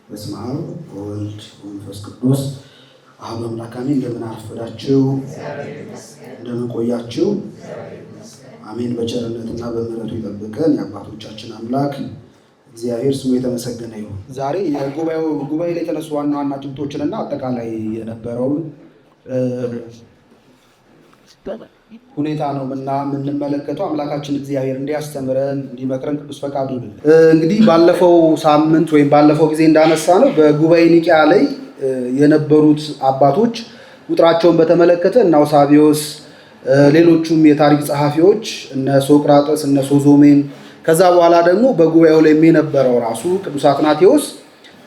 በስመ አብ ወወልድ ወመንፈስ ቅዱስ አሐዱ አምላክ አሜን። እንደምን አረፈዳችሁ? እንደምን ቆያችሁ? አሜን። በቸርነትና በምሕረቱ ይጠብቀን የአባቶቻችን አምላክ እግዚአብሔር ስሙ የተመሰገነ ይሁን። ዛሬ ጉባኤ ላይ የተነሱ ዋና ዋና ጭብጦችንና አጠቃላይ የነበረውን ሁኔታ ነው የምንመለከተው። አምላካችን እግዚአብሔር እንዲያስተምረን እንዲመክረን ቅዱስ ፈቃዱ ነው። እንግዲህ ባለፈው ሳምንት ወይም ባለፈው ጊዜ እንዳነሳ ነው በጉባኤ ኒቂያ ላይ የነበሩት አባቶች ቁጥራቸውን በተመለከተ እነ አውሳቢዮስ፣ ሌሎቹም የታሪክ ጸሐፊዎች እነ ሶቅራጠስ፣ እነ ሶዞሜን፣ ከዛ በኋላ ደግሞ በጉባኤው ላይ የነበረው ራሱ ቅዱስ አትናቴዎስ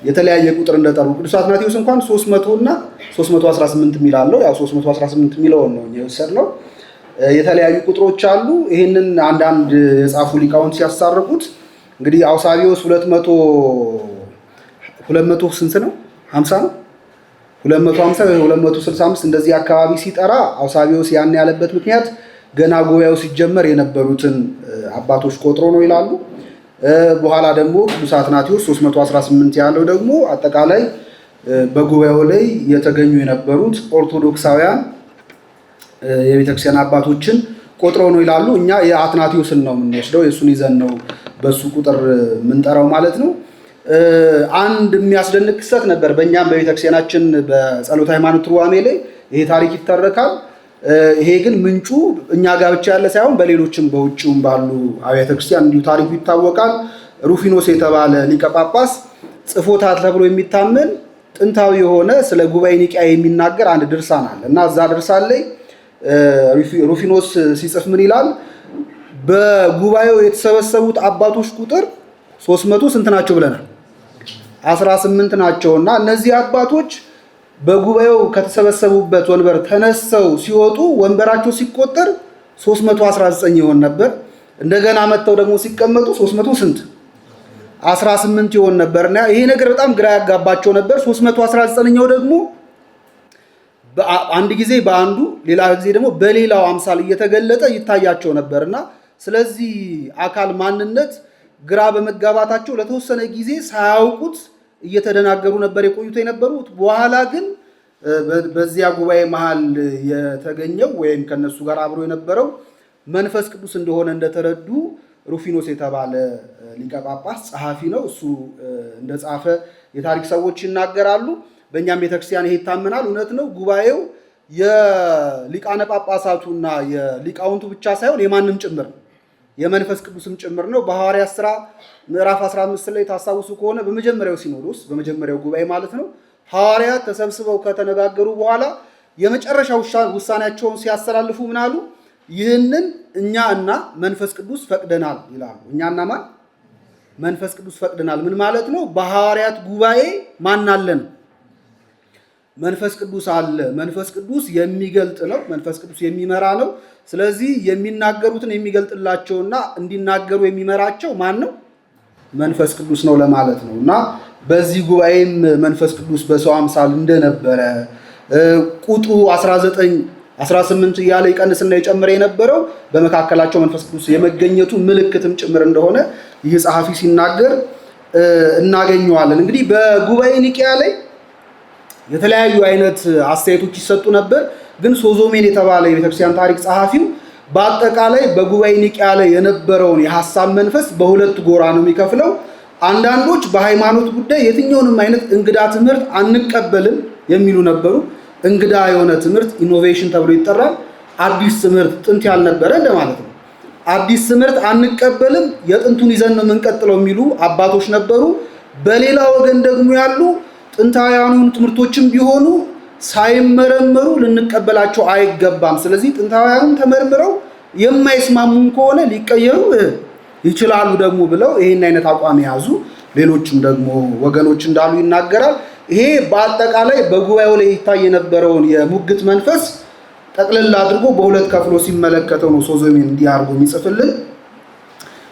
የተለያየ ቁጥር እንደጠሩ ቅዱስ አትናቴዎስ እንኳን 300 እና 318 የሚላለው ያው 318 የሚለውን ነው የወሰድነው። የተለያዩ ቁጥሮች አሉ። ይህንን አንዳንድ የጻፉ ሊቃውንት ሲያሳርቁት እንግዲህ አውሳቢዮስ 200 ስንት ነው? 50 ነው 250 ወይ 265 እንደዚህ አካባቢ ሲጠራ አውሳቢዮስ ያን ያለበት ምክንያት ገና ጉባኤው ሲጀመር የነበሩትን አባቶች ቆጥሮ ነው ይላሉ። በኋላ ደግሞ ቅዱስ አትናቴዎስ 318 ያለው ደግሞ አጠቃላይ በጉባኤው ላይ የተገኙ የነበሩት ኦርቶዶክሳውያን የቤተክርስቲያን አባቶችን ቆጥረው ነው ይላሉ። እኛ የአትናቴዎስን ነው የምንወስደው፣ የእሱን ይዘን ነው በሱ ቁጥር የምንጠራው ማለት ነው። አንድ የሚያስደንቅ ክስተት ነበር በእኛም በቤተክርስቲያናችን በጸሎተ ሃይማኖት ትርጓሜ ላይ ይሄ ታሪክ ይተረካል። ይሄ ግን ምንጩ እኛ ጋር ብቻ ያለ ሳይሆን በሌሎችም በውጭውም ባሉ አብያተ ክርስቲያን እንዲሁ ታሪኩ ይታወቃል። ሩፊኖስ የተባለ ሊቀ ጳጳስ ጽፎታል ተብሎ የሚታመን ጥንታዊ የሆነ ስለ ጉባኤ ኒቂያ የሚናገር አንድ ድርሳን አለ እና እዛ ድርሳን ላይ ሩፊኖስ ሲጽፍ ምን ይላል? በጉባኤው የተሰበሰቡት አባቶች ቁጥር 300 ስንት ናቸው ብለናል? 18 ናቸው እና እነዚህ አባቶች በጉባኤው ከተሰበሰቡበት ወንበር ተነስተው ሲወጡ ወንበራቸው ሲቆጠር 319 ይሆን ነበር። እንደገና መጥተው ደግሞ ሲቀመጡ 300 ስንት 18 ይሆን ነበርና ይሄ ነገር በጣም ግራ ያጋባቸው ነበር። 319ኛው ደግሞ አንድ ጊዜ በአንዱ ሌላ ጊዜ ደግሞ በሌላው አምሳል እየተገለጠ ይታያቸው ነበርና ስለዚህ አካል ማንነት ግራ በመጋባታቸው ለተወሰነ ጊዜ ሳያውቁት እየተደናገሩ ነበር የቆዩት የነበሩት። በኋላ ግን በዚያ ጉባኤ መሃል የተገኘው ወይም ከነሱ ጋር አብሮ የነበረው መንፈስ ቅዱስ እንደሆነ እንደተረዱ ሩፊኖስ የተባለ ሊቀ ጳጳስ ጸሐፊ ነው። እሱ እንደጻፈ የታሪክ ሰዎች ይናገራሉ። በእኛም ቤተክርስቲያን ይሄ ይታመናል። እውነት ነው። ጉባኤው የሊቃነ ጳጳሳቱና የሊቃውንቱ ብቻ ሳይሆን የማንም ጭምር ነው፣ የመንፈስ ቅዱስም ጭምር ነው። በሐዋርያት ሥራ ምዕራፍ 15 ላይ ታስታውሱ ከሆነ በመጀመሪያው ሲኖዶስ በመጀመሪያው ጉባኤ ማለት ነው ሐዋርያት ተሰብስበው ከተነጋገሩ በኋላ የመጨረሻ ውሳኔያቸውን ሲያስተላልፉ ምን አሉ? ይህንን እኛ እና መንፈስ ቅዱስ ፈቅደናል ይላሉ። እኛና ማን? መንፈስ ቅዱስ ፈቅደናል። ምን ማለት ነው? በሐዋርያት ጉባኤ ማን አለን? መንፈስ ቅዱስ አለ። መንፈስ ቅዱስ የሚገልጥ ነው። መንፈስ ቅዱስ የሚመራ ነው። ስለዚህ የሚናገሩትን የሚገልጥላቸውና እንዲናገሩ የሚመራቸው ማን ነው? መንፈስ ቅዱስ ነው ለማለት ነው። እና በዚህ ጉባኤም መንፈስ ቅዱስ በሰው አምሳል እንደነበረ ቁጥሩ 19 18 እያለ ይቀንስና የጨመረ የነበረው በመካከላቸው መንፈስ ቅዱስ የመገኘቱ ምልክትም ጭምር እንደሆነ ይህ ጸሐፊ ሲናገር እናገኘዋለን። እንግዲህ በጉባኤ ኒቂያ ላይ የተለያዩ አይነት አስተያየቶች ይሰጡ ነበር። ግን ሶዞሜን የተባለ የቤተክርስቲያን ታሪክ ጸሐፊው በአጠቃላይ በጉባኤ ኒቂያ ላይ የነበረውን የሐሳብ መንፈስ በሁለት ጎራ ነው የሚከፍለው። አንዳንዶች በሃይማኖት ጉዳይ የትኛውንም አይነት እንግዳ ትምህርት አንቀበልም የሚሉ ነበሩ። እንግዳ የሆነ ትምህርት ኢኖቬሽን ተብሎ ይጠራል። አዲስ ትምህርት ጥንት ያልነበረ እንደማለት ነው። አዲስ ትምህርት አንቀበልም፣ የጥንቱን ይዘን ነው የምንቀጥለው የሚሉ አባቶች ነበሩ። በሌላ ወገን ደግሞ ያሉ ጥንታውያኑ ትምህርቶችም ቢሆኑ ሳይመረመሩ ልንቀበላቸው አይገባም። ስለዚህ ጥንታውያኑም ተመርምረው የማይስማሙን ከሆነ ሊቀየሩ ይችላሉ ደግሞ ብለው ይሄን አይነት አቋም የያዙ ሌሎችም ደግሞ ወገኖች እንዳሉ ይናገራል። ይሄ በአጠቃላይ በጉባኤው ላይ ይታይ የነበረውን የሙግት መንፈስ ጠቅልል አድርጎ በሁለት ከፍሎ ሲመለከተው ነው ሶዞሜን እንዲህ አድርጎ የሚጽፍልን።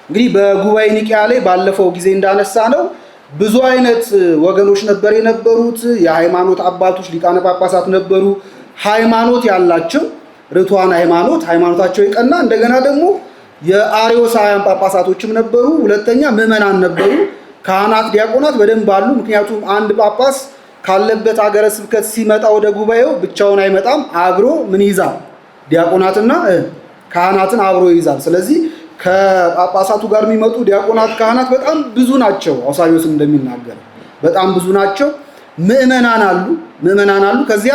እንግዲህ በጉባኤ ኒቂያ ላይ ባለፈው ጊዜ እንዳነሳ ነው ብዙ አይነት ወገኖች ነበር የነበሩት። የሃይማኖት አባቶች ሊቃነ ጳጳሳት ነበሩ፣ ሃይማኖት ያላቸው ርቱዓን ሃይማኖታቸው የቀና እንደገና ደግሞ የአርዮሳውያን ጳጳሳቶችም ነበሩ። ሁለተኛ ምዕመናን ነበሩ። ካህናት፣ ዲያቆናት በደንብ አሉ። ምክንያቱም አንድ ጳጳስ ካለበት ሀገረ ስብከት ሲመጣ ወደ ጉባኤው ብቻውን አይመጣም። አብሮ ምን ይዛል? ዲያቆናትና ካህናትን አብሮ ይይዛል። ስለዚህ ከጳጳሳቱ ጋር የሚመጡ ዲያቆናት፣ ካህናት በጣም ብዙ ናቸው። አውሳቢዎስ እንደሚናገር በጣም ብዙ ናቸው። ምዕመናን አሉ። ከዚያ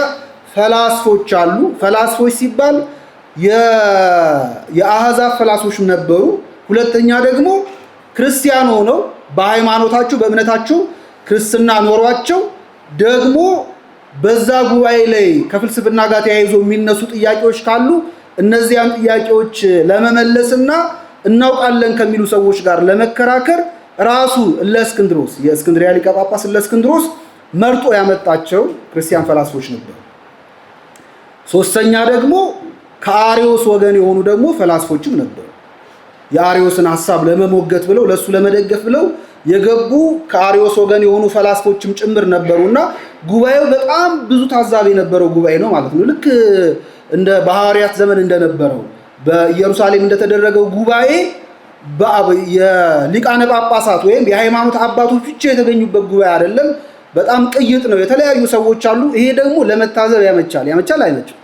ፈላስፎች አሉ። ፈላስፎች ሲባል የአሕዛብ ፈላስፎች ነበሩ። ሁለተኛ ደግሞ ክርስቲያን ሆነው በሃይማኖታቸው በእምነታቸው ክርስትና ኖሯቸው ደግሞ በዛ ጉባኤ ላይ ከፍልስፍና ጋር ተያይዞ የሚነሱ ጥያቄዎች ካሉ እነዚያን ጥያቄዎች ለመመለስና እናውቃለን ከሚሉ ሰዎች ጋር ለመከራከር ራሱ እለእስክንድሮስ የእስክንድርያ ሊቀ ጳጳስ እለእስክንድሮስ መርጦ ያመጣቸው ክርስቲያን ፈላስፎች ነበሩ። ሶስተኛ ደግሞ ከአሪዮስ ወገን የሆኑ ደግሞ ፈላስፎችም ነበሩ። የአሪዮስን ሐሳብ ለመሞገት ብለው ለሱ ለመደገፍ ብለው የገቡ ከአሪዮስ ወገን የሆኑ ፈላስፎችም ጭምር ነበሩና ጉባኤው በጣም ብዙ ታዛቢ የነበረው ጉባኤ ነው ማለት ነው። ልክ እንደ በሐዋርያት ዘመን እንደነበረው በኢየሩሳሌም እንደተደረገው ጉባኤ የሊቃነ ጳጳሳት ወይም የሃይማኖት አባቶች ብቻ የተገኙበት ጉባኤ አይደለም። በጣም ቅይጥ ነው። የተለያዩ ሰዎች አሉ። ይሄ ደግሞ ለመታዘብ ያመቻል። አይመችም?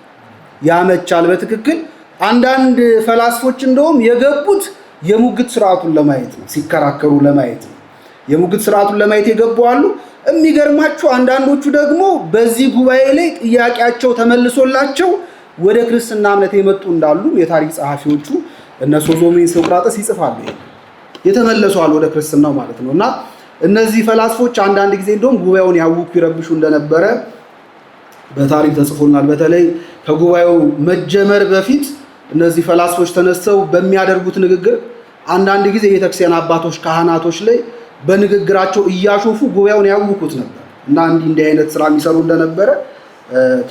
ያመቻል በትክክል። አንዳንድ ፈላስፎች እንደውም የገቡት የሙግት ስርዓቱን ለማየት ነው፣ ሲከራከሩ ለማየት ነው። የሙግት ስርዓቱን ለማየት የገቡ አሉ። የሚገርማችሁ አንዳንዶቹ ደግሞ በዚህ ጉባኤ ላይ ጥያቄያቸው ተመልሶላቸው ወደ ክርስትና እምነት የመጡ እንዳሉ የታሪክ ጸሐፊዎቹ እነ ሶዞሜን፣ ሶቅራጥስ ይጽፋሉ። የተመለሷል ወደ ክርስትናው ማለት ነው። እና እነዚህ ፈላስፎች አንዳንድ ጊዜ እንደውም ጉባኤውን ያውኩ ይረብሹ እንደነበረ በታሪክ ተጽፎናል። በተለይ ከጉባኤው መጀመር በፊት እነዚህ ፈላስፎች ተነስተው በሚያደርጉት ንግግር አንዳንድ ጊዜ የቤተክርስቲያን አባቶች፣ ካህናቶች ላይ በንግግራቸው እያሾፉ ጉባኤውን ያውኩት ነበር እና እንዲህ አይነት ስራ የሚሰሩ እንደነበረ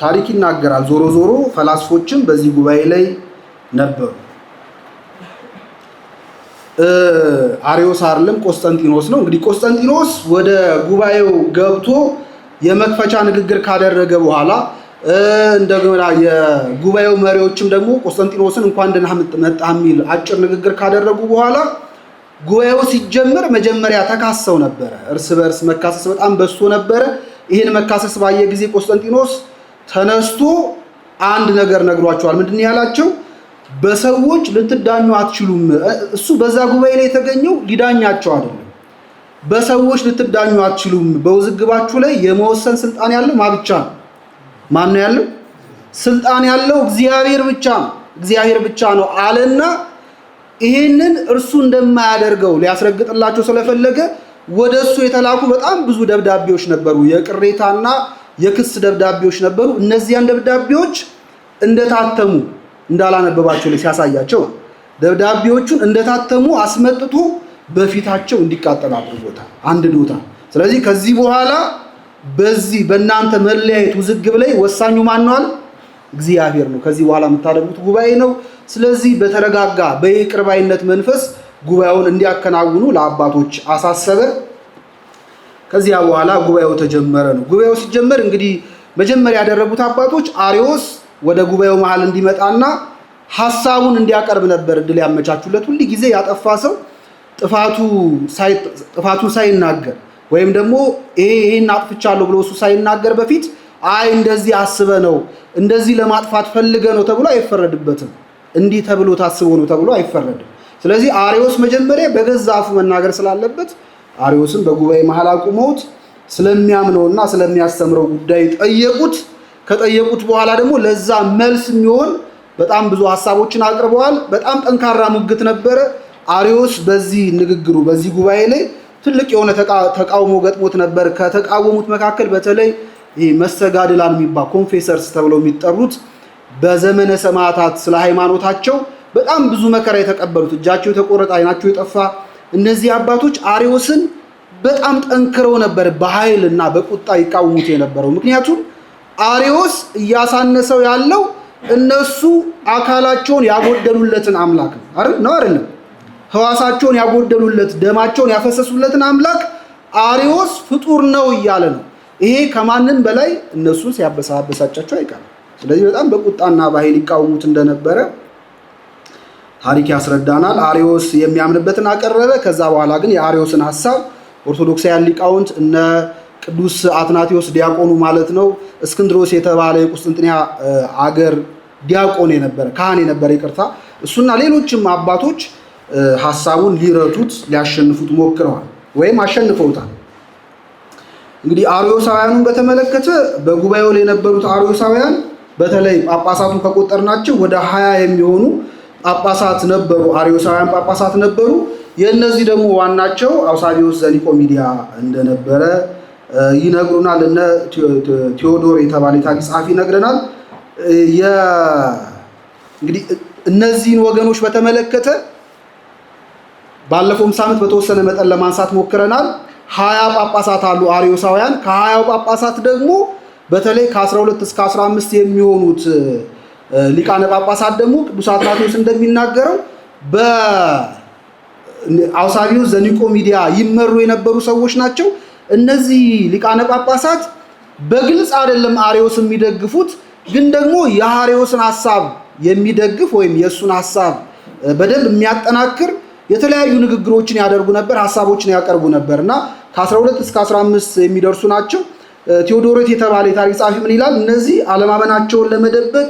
ታሪክ ይናገራል። ዞሮ ዞሮ ፈላስፎችም በዚህ ጉባኤ ላይ ነበሩ። አሪዮስ አይደለም ቆስጠንጢኖስ ነው። እንግዲህ ቆስጠንጢኖስ ወደ ጉባኤው ገብቶ የመክፈቻ ንግግር ካደረገ በኋላ እንደገና የጉባኤው መሪዎችም ደግሞ ቆስጠንጢኖስን እንኳን ደህና መጣህ የሚል አጭር ንግግር ካደረጉ በኋላ ጉባኤው ሲጀምር መጀመሪያ ተካሰው ነበረ። እርስ በርስ መካሰስ በጣም በዝቶ ነበረ። ይህን መካሰስ ባየ ጊዜ ቆስጠንጢኖስ ተነስቶ አንድ ነገር ነግሯቸዋል። ምንድን ያላቸው? በሰዎች ልትዳኙ አትችሉም። እሱ በዛ ጉባኤ ላይ የተገኘው ሊዳኛቸው አይደለም። በሰዎች ልትዳኙ አትችሉም። በውዝግባችሁ ላይ የመወሰን ስልጣን ያለው ብቻ ነው። ማን ነው ያለው? ስልጣን ያለው እግዚአብሔር ብቻ ነው አለና ይሄንን እርሱ እንደማያደርገው ሊያስረግጥላቸው ስለፈለገ ወደሱ የተላኩ በጣም ብዙ ደብዳቤዎች ነበሩ። የቅሬታና የክስ ደብዳቤዎች ነበሩ። እነዚያን ደብዳቤዎች እንደታተሙ እንዳላነበባቸው ላይ ሲያሳያቸው ደብዳቤዎቹን እንደታተሙ አስመጥቶ በፊታቸው እንዲቃጠል አድርጎታል፣ አንድዶታል። ስለዚህ ከዚህ በኋላ በዚህ በእናንተ መለያየት ውዝግብ ላይ ወሳኙ ማን ነው? እግዚአብሔር ነው። ከዚህ በኋላ የምታደርጉት ጉባኤ ነው። ስለዚህ በተረጋጋ በይቅር ባይነት መንፈስ ጉባኤውን እንዲያከናውኑ ለአባቶች አሳሰበ። ከዚያ በኋላ ጉባኤው ተጀመረ ነው። ጉባኤው ሲጀመር እንግዲህ መጀመሪያ ያደረጉት አባቶች አሪዮስ ወደ ጉባኤው መሃል እንዲመጣና ሐሳቡን እንዲያቀርብ ነበር እድል ያመቻቹለት። ሁሉ ጊዜ ያጠፋ ሰው ጥፋቱን ሳይናገር ወይም ደግሞ ይሄን አጥፍቻለሁ ብሎ እሱ ሳይናገር በፊት እንደዚህ አስበ ነው እንደዚህ ለማጥፋት ፈልገ ነው ተብሎ አይፈረድበትም። እንዲህ ተብሎ ታስቦ ነው ተብሎ አይፈረድም። ስለዚህ አሪዮስ መጀመሪያ በገዛ አፉ መናገር ስላለበት አሪዮስን በጉባኤ መሃል አቁመውት ስለሚያምነውና ስለሚያስተምረው ጉዳይ ጠየቁት። ከጠየቁት በኋላ ደግሞ ለዛ መልስ የሚሆን በጣም ብዙ ሐሳቦችን አቅርበዋል። በጣም ጠንካራ ሙግት ነበረ። አሪዮስ በዚህ ንግግሩ በዚህ ጉባኤ ላይ ትልቅ የሆነ ተቃውሞ ገጥሞት ነበር። ከተቃወሙት መካከል በተለይ መስተጋድላን የሚባል ኮንፌሰርስ ተብለው የሚጠሩት በዘመነ ሰማዕታት ስለ ሃይማኖታቸው በጣም ብዙ መከራ የተቀበሉት፣ እጃቸው የተቆረጠ፣ ዓይናቸው የጠፋ እነዚህ አባቶች አሪዮስን በጣም ጠንክረው ነበር በኃይልና በቁጣ ይቃወሙት የነበረው። ምክንያቱም አሪዮስ እያሳነሰው ያለው እነሱ አካላቸውን ያጎደሉለትን አምላክ ነው አይደለም? ሕዋሳቸውን ያጎደሉለት ደማቸውን ያፈሰሱለትን አምላክ አሪዮስ ፍጡር ነው እያለ ነው። ይሄ ከማንም በላይ እነሱን ሲያበሳጫቸው አይቀርም። ስለዚህ በጣም በቁጣና በኃይል ይቃወሙት እንደነበረ ታሪክ ያስረዳናል። አሪዮስ የሚያምንበትን አቀረበ። ከዛ በኋላ ግን የአሪዮስን ሐሳብ ኦርቶዶክሳውያን ሊቃውንት እነ ቅዱስ አትናቴዎስ ዲያቆኑ ማለት ነው፣ እስክንድሮስ የተባለ የቁስጥንጥንያ አገር ዲያቆን የነበረ ካህን የነበረ ይቅርታ፣ እሱና ሌሎችም አባቶች ሐሳቡን ሊረቱት ሊያሸንፉት ሞክረዋል ወይም አሸንፈውታል። እንግዲህ አርዮሳውያኑን በተመለከተ በጉባኤው ላይ የነበሩት አርዮሳውያን በተለይ ጳጳሳቱን ከቆጠርናቸው ወደ 20 የሚሆኑ ጳጳሳት ነበሩ፣ አርዮሳውያን ጳጳሳት ነበሩ። የእነዚህ ደግሞ ዋናቸው አውሳቢዮስ ዘኒቆሚዲያ እንደነበረ ይነግሩናል። እነ ቴዎዶር የተባለ ታሪክ ጸሐፊ ይነግረናል። እንግዲህ እነዚህን ወገኖች በተመለከተ ባለፈውም ሳምንት በተወሰነ መጠን ለማንሳት ሞክረናል። 20 ጳጳሳት አሉ አርዮሳውያን። ከ20 ጳጳሳት ደግሞ በተለይ ከ12 እስከ 15 የሚሆኑት ሊቃነ ጳጳሳት ደግሞ ቅዱስ አትናቴዎስ እንደሚናገረው በአውሳቢዮስ ዘኒቆሚዲያ ይመሩ የነበሩ ሰዎች ናቸው። እነዚህ ሊቃነ ጳጳሳት በግልጽ አይደለም አርዮስ የሚደግፉት፣ ግን ደግሞ የአርዮስን ሐሳብ የሚደግፍ ወይም የእሱን ሐሳብ በደንብ የሚያጠናክር የተለያዩ ንግግሮችን ያደርጉ ነበር፣ ሐሳቦችን ያቀርቡ ነበር እና ከ12 እስከ 15 የሚደርሱ ናቸው። ቴዎዶሬት የተባለ የታሪክ ጸሐፊ ምን ይላል? እነዚህ አለማመናቸውን ለመደበቅ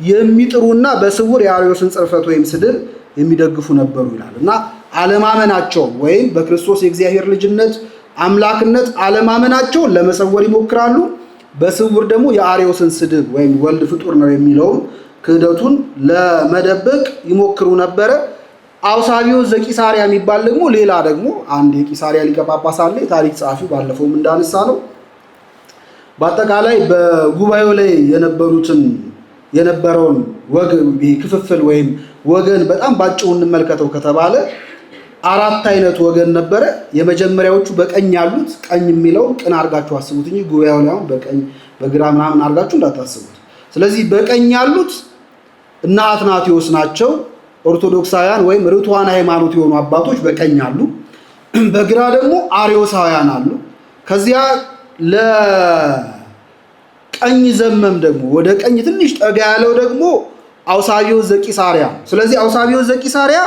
የሚጥሩና በስውር የአርዮስን ጽርፈት ወይም ስድብ የሚደግፉ ነበሩ ይላል እና አለማመናቸውን ወይም በክርስቶስ የእግዚአብሔር ልጅነት አምላክነት አለማመናቸውን ለመሰወር ይሞክራሉ። በስውር ደግሞ የአርዮስን ስድብ ወይም ወልድ ፍጡር ነው የሚለውን ክህደቱን ለመደበቅ ይሞክሩ ነበረ። አውሳቢዮስ ዘቂሳርያ የሚባል ደግሞ ሌላ ደግሞ አንድ የቂሳርያ ሊቀ ጳጳስ አለ። የታሪክ ጸሐፊው ባለፈውም እንዳነሳ ነው። በአጠቃላይ በጉባኤው ላይ የነበረውን ክፍፍል ወይም ወገን በጣም ባጭሩ እንመልከተው ከተባለ 4 አይነት ወገን ነበረ። የመጀመሪያዎቹ በቀኝ ያሉት፣ ቀኝ የሚለው ቅን አድርጋችሁ አስቡት እንጂ ጉባኤው ላይ አሁን በቀኝ በግራ ምናምን አድርጋችሁ እንዳታስቡት። ስለዚህ በቀኝ ያሉት እነ አትናቴዎስ ናቸው። ኦርቶዶክሳውያን ወይም ርቱዓን ሃይማኖት የሆኑ አባቶች በቀኝ አሉ። በግራ ደግሞ አርዮሳውያን አሉ። ከዚያ ለቀኝ ዘመም ደግሞ ወደ ቀኝ ትንሽ ጠጋ ያለው ደግሞ አውሳቢዮስ ዘቂሳርያ። ስለዚህ አውሳቢዮስ ዘቂሳርያ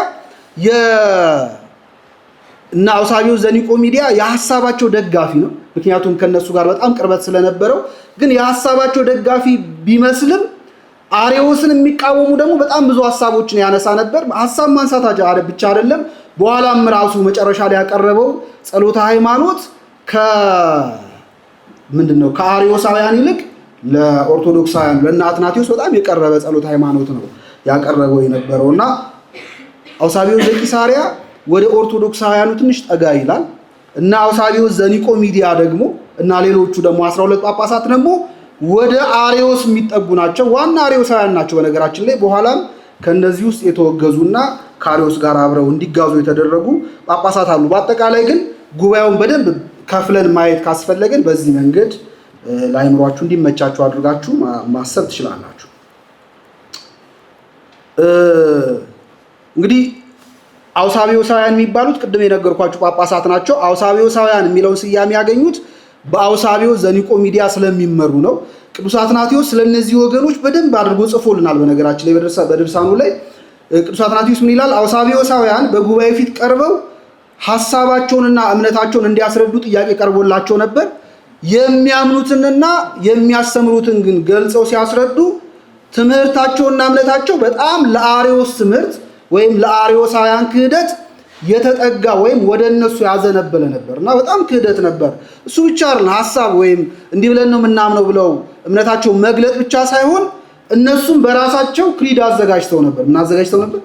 እና አውሳቢዮስ ዘኒቆሚዲያ የሐሳባቸው ደጋፊ ነው። ምክንያቱም ከነሱ ጋር በጣም ቅርበት ስለነበረው። ግን የሐሳባቸው ደጋፊ ቢመስልም አርዮስን የሚቃወሙ ደግሞ በጣም ብዙ ሐሳቦችን ያነሳ ነበር። ሐሳብ ማንሳታቸው ብቻ አይደለም፣ በኋላም ራሱ መጨረሻ ላይ ያቀረበው ጸሎተ ሃይማኖት ከአርዮሳውያን ይልቅ ለኦርቶዶክሳውያን ለእነ አትናቴዎስ በጣም የቀረበ ጸሎተ ሃይማኖት ነው ያቀረበው የነበረውና አውሳቢዮስ ዘቂሳርያ ወደ ኦርቶዶክሳውያኑ ትንሽ ጠጋ ይላል እና አውሳቢዮስ ዘኒቆሚዲያ ደግሞ እና ሌሎቹ ደግሞ 12 ጳጳሳት ደግሞ ወደ አርዮስ የሚጠጉ ናቸው። ዋና አርዮሳውያን ናቸው በነገራችን ላይ። በኋላም ከነዚህ ውስጥ የተወገዙና ከአርዮስ ጋር አብረው እንዲጋዙ የተደረጉ ጳጳሳት አሉ። በአጠቃላይ ግን ጉባኤውን በደንብ ከፍለን ማየት ካስፈለገን በዚህ መንገድ ለአይምሯችሁ እንዲመቻችሁ አድርጋችሁ ማሰብ ትችላላችሁ። እንግዲህ አውሳቢዮሳውያን የሚባሉት ቅድም የነገርኳችሁ ጳጳሳት ናቸው። አውሳቢዮሳውያን የሚለውን ስያሜ ያገኙት በአውሳቢዮስ ዘኒቆሚዲያ ስለሚመሩ ነው። ቅዱስ አትናቴዎስ ስለነዚህ ወገኖች በደንብ አድርጎ ጽፎልናል። በነገራችን ላይ በድርሳኑ ላይ ቅዱስ አትናቴዎስ ምን ይላል? አውሳቢዮሳውያን በጉባኤ ፊት ቀርበው ሐሳባቸውንና እምነታቸውን እንዲያስረዱ ጥያቄ ቀርቦላቸው ነበር። የሚያምኑትንና የሚያስተምሩትን ግን ገልጸው ሲያስረዱ ትምህርታቸውና እምነታቸው በጣም ለአርዮስ ትምህርት ወይም ለአርዮሳውያን ክህደት የተጠጋ ወይም ወደ እነሱ ያዘነበለ ነበር እና በጣም ክህደት ነበር። እሱ ብቻ አይደለም ሐሳብ ወይም እንዲህ ብለን ነው የምናምነው ብለው እምነታቸውን መግለጥ ብቻ ሳይሆን እነሱም በራሳቸው ክሪድ አዘጋጅተው ነበር። ምን አዘጋጅተው ነበር?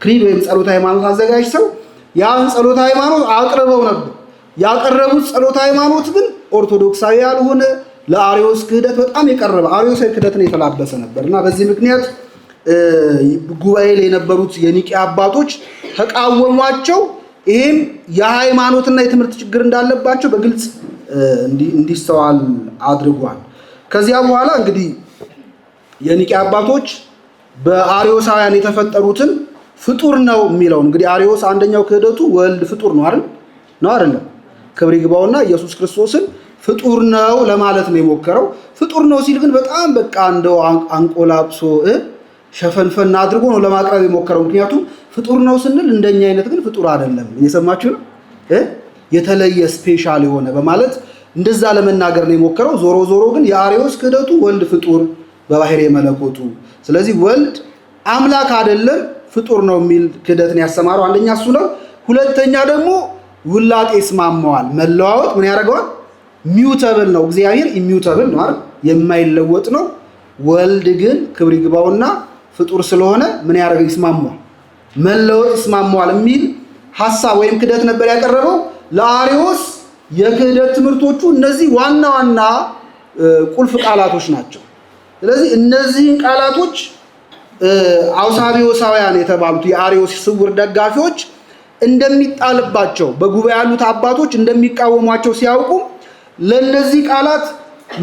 ክሪድ ወይም ጸሎተ ሃይማኖት አዘጋጅተው ያን ጸሎተ ሃይማኖት አቅርበው ነበር። ያቀረቡት ጸሎተ ሃይማኖት ግን ኦርቶዶክሳዊ ያልሆነ ለአርዮስ ክህደት በጣም የቀረበ አርዮሳዊ ክህደትን የተላበሰ ነበር እና በዚህ ምክንያት ጉባኤ ላይ የነበሩት የኒቂያ አባቶች ተቃወሟቸው። ይህም የሃይማኖትና የትምህርት ችግር እንዳለባቸው በግልጽ እንዲስተዋል አድርጓል። ከዚያ በኋላ እንግዲህ የኒቂያ አባቶች በአርዮሳውያን የተፈጠሩትን ፍጡር ነው የሚለውን እንግዲህ አርዮስ አንደኛው ክህደቱ ወልድ ፍጡር ነው አይደለም? ክብር ይግባውና ኢየሱስ ክርስቶስን ፍጡር ነው ለማለት ነው የሞከረው። ፍጡር ነው ሲል ግን በጣም በቃ እንደው አንቆላብሶ ሸፈንፈን አድርጎ ነው ለማቅረብ የሞከረው። ምክንያቱም ፍጡር ነው ስንል እንደኛ አይነት ግን ፍጡር አይደለም። እየሰማችሁ ነው። የተለየ ስፔሻል የሆነ በማለት እንደዛ ለመናገር ነው የሞከረው። ዞሮ ዞሮ ግን የአርዮስ ክህደቱ ወልድ ፍጡር በባህሪ መለኮቱ፣ ስለዚህ ወልድ አምላክ አይደለም ፍጡር ነው የሚል ክህደትን ያሰማረው አንደኛ እሱ ነው። ሁለተኛ ደግሞ ውላጤ ይስማማዋል። መለዋወጥ ምን ያደርገዋል? ሚውተብል ነው። እግዚአብሔር ኢሚውተብል ነው አይደል? የማይለወጥ ነው። ወልድ ግን ክብር ይግባውና ፍጡር ስለሆነ ምን ያደርገው? ይስማማዋል፣ መለወጥ ይስማማዋል የሚል ሐሳብ ወይም ክህደት ነበር ያቀረበው። ለአርዮስ የክህደት ትምህርቶቹ እነዚህ ዋና ዋና ቁልፍ ቃላቶች ናቸው። ስለዚህ እነዚህን ቃላቶች አውሳቢዮሳውያን የተባሉት የአርዮስ ስውር ደጋፊዎች እንደሚጣልባቸው በጉባኤ ያሉት አባቶች እንደሚቃወሟቸው ሲያውቁ ለነዚህ ቃላት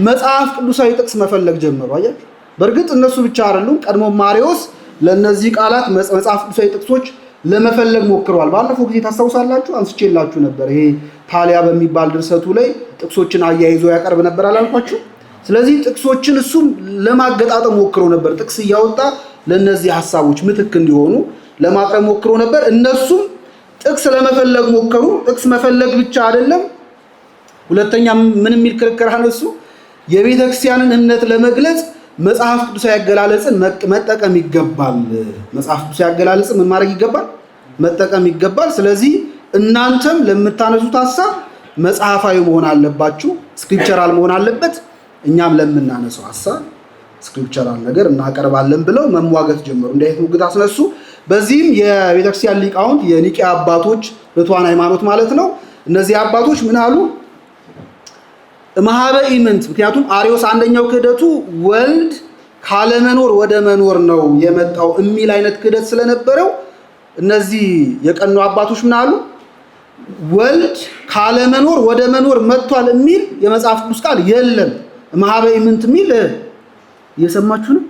መጽሐፍ ቅዱሳዊ ጥቅስ መፈለግ ጀመሩ። አያችሁ፣ በእርግጥ እነሱ ብቻ አይደሉም። ቀድሞ አርዮስ ለነዚህ ቃላት መጽሐፍ ቅዱሳዊ ጥቅሶች ለመፈለግ ሞክረዋል። ባለፈው ጊዜ ታስታውሳላችሁ፣ አንስቼላችሁ ነበር። ይሄ ታሊያ በሚባል ድርሰቱ ላይ ጥቅሶችን አያይዞ ያቀርብ ነበር አላልኳችሁ? ስለዚህ ጥቅሶችን እሱም ለማገጣጠም ሞክሮ ነበር። ጥቅስ እያወጣ ለነዚህ ሐሳቦች ምትክ እንዲሆኑ ለማቅረብ ሞክሮ ነበር። እነሱም ጥቅስ ለመፈለግ ሞከሩ። ጥቅስ መፈለግ ብቻ አይደለም፣ ሁለተኛ ምን የሚል ክርክር አነሱ? የቤተ ክርስቲያንን እምነት ለመግለጽ መጽሐፍ ቅዱሳዊ አገላለጽን መጠቀም ይገባል። መጽሐፍ ቅዱሳዊ አገላለጽን ምን ማድረግ ይገባል? መጠቀም ይገባል። ስለዚህ እናንተም ለምታነሱት ሐሳብ መጽሐፋዊ መሆን አለባችሁ፣ ስክሪፕቸራል መሆን አለበት። እኛም ለምናነሳው ሐሳብ ስክሪፕቸራል ነገር እናቀርባለን ብለው መሟገት ጀመሩ። እንዲህ አይነት ሙግት አስነሱ። በዚህም የቤተክርስቲያን ሊቃውንት የኒቄ አባቶች ርቱዓን ሃይማኖት ማለት ነው፣ እነዚህ አባቶች ምን አሉ? ማህበ ኢምንት። ምክንያቱም አርዮስ አንደኛው ክህደቱ ወልድ ካለመኖር ወደ መኖር ነው የመጣው የሚል አይነት ክህደት ስለነበረው እነዚህ የቀኑ አባቶች ምን አሉ? ወልድ ካለመኖር ወደ መኖር መጥቷል የሚል የመጽሐፍ ቅዱስ ቃል የለም። ማህበ ኢምንት የሚል እየሰማችሁ ነው?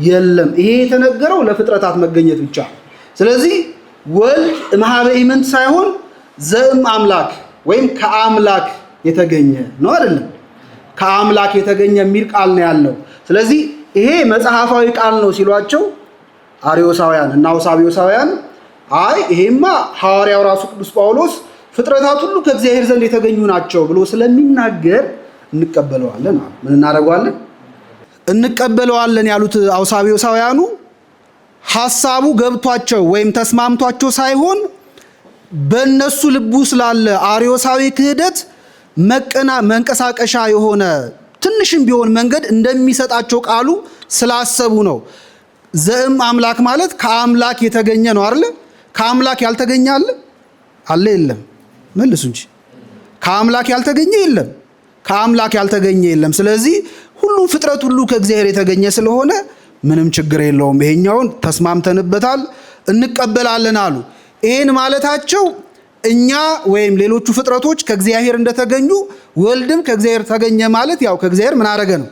የለም። ይሄ የተነገረው ለፍጥረታት መገኘት ብቻ። ስለዚህ ወልድ ማህበ ኢምንት ሳይሆን ዘእም አምላክ ወይም ከአምላክ የተገኘ ነው አይደለም? ከአምላክ የተገኘ የሚል ቃል ነው ያለው። ስለዚህ ይሄ መጽሐፋዊ ቃል ነው ሲሏቸው አርዮሳውያን እና አውሳቢዮሳውያን አይ ይሄማ ሐዋርያው ራሱ ቅዱስ ጳውሎስ ፍጥረታት ሁሉ ከእግዚአብሔር ዘንድ የተገኙ ናቸው ብሎ ስለሚናገር እንቀበለዋለን። ምን እናደርገዋለን? እንቀበለዋለን ያሉት አውሳቢዮሳውያኑ ሐሳቡ ገብቷቸው ወይም ተስማምቷቸው ሳይሆን በእነሱ ልቡ ስላለ አርዮሳዊ ክህደት መንቀሳቀሻ የሆነ ትንሽም ቢሆን መንገድ እንደሚሰጣቸው ቃሉ ስላሰቡ ነው። ዘእም አምላክ ማለት ከአምላክ የተገኘ ነው አይደል? ከአምላክ ያልተገኘ አለ አለ? የለም። መልሱ እንጂ ከአምላክ ያልተገኘ የለም። ከአምላክ ያልተገኘ የለም። ስለዚህ ሁሉ ፍጥረት ሁሉ ከእግዚአብሔር የተገኘ ስለሆነ ምንም ችግር የለውም፣ ይሄኛውን ተስማምተንበታል፣ እንቀበላለን አሉ። ይሄን ማለታቸው እኛ ወይም ሌሎቹ ፍጥረቶች ከእግዚአብሔር እንደተገኙ ወልድም ከእግዚአብሔር ተገኘ ማለት ያው ከእግዚአብሔር ምን አደረገ ነው?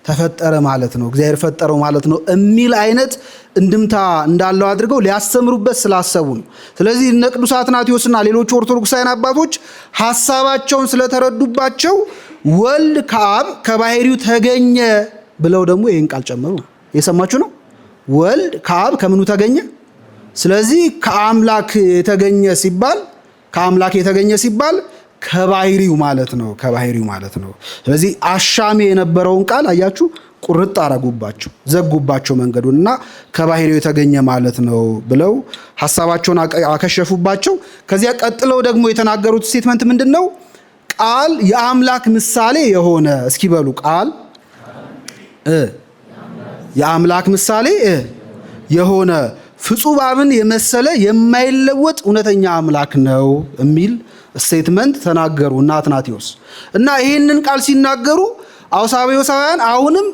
ተፈጠረ ማለት ነው፣ እግዚአብሔር ፈጠረው ማለት ነው የሚል አይነት እንድምታ እንዳለው አድርገው ሊያስተምሩበት ስላሰቡ ነው። ስለዚህ እነ ቅዱስ አትናቴዎስና ሌሎቹ ኦርቶዶክሳውያን አባቶች ሐሳባቸውን ስለተረዱባቸው ወልድ ከአብ ከባህሪው ተገኘ ብለው ደግሞ ይህን ቃል ጨመሩ። የሰማችሁ ነው። ወልድ ከአብ ከምኑ ተገኘ? ስለዚህ ከአምላክ የተገኘ ሲባል ከባህሪው ማለት ነው። ከባህሪው ማለት ነው። ስለዚህ አሻሚ የነበረውን ቃል አያችሁ ቁርጥ አረጉባቸው፣ ዘጉባቸው መንገዱን እና ከባህሪው የተገኘ ማለት ነው ብለው ሐሳባቸውን አከሸፉባቸው። ከዚያ ቀጥለው ደግሞ የተናገሩት ስቴትመንት ምንድን ነው? ቃል የአምላክ ምሳሌ የሆነ እስኪ በሉ ቃል የአምላክ ምሳሌ የሆነ ፍጹም አብን የመሰለ የማይለወጥ እውነተኛ አምላክ ነው የሚል ስቴትመንት ተናገሩ እና አትናቴዎስ እና ይህንን ቃል ሲናገሩ አውሳቢዮሳውያን አሁንም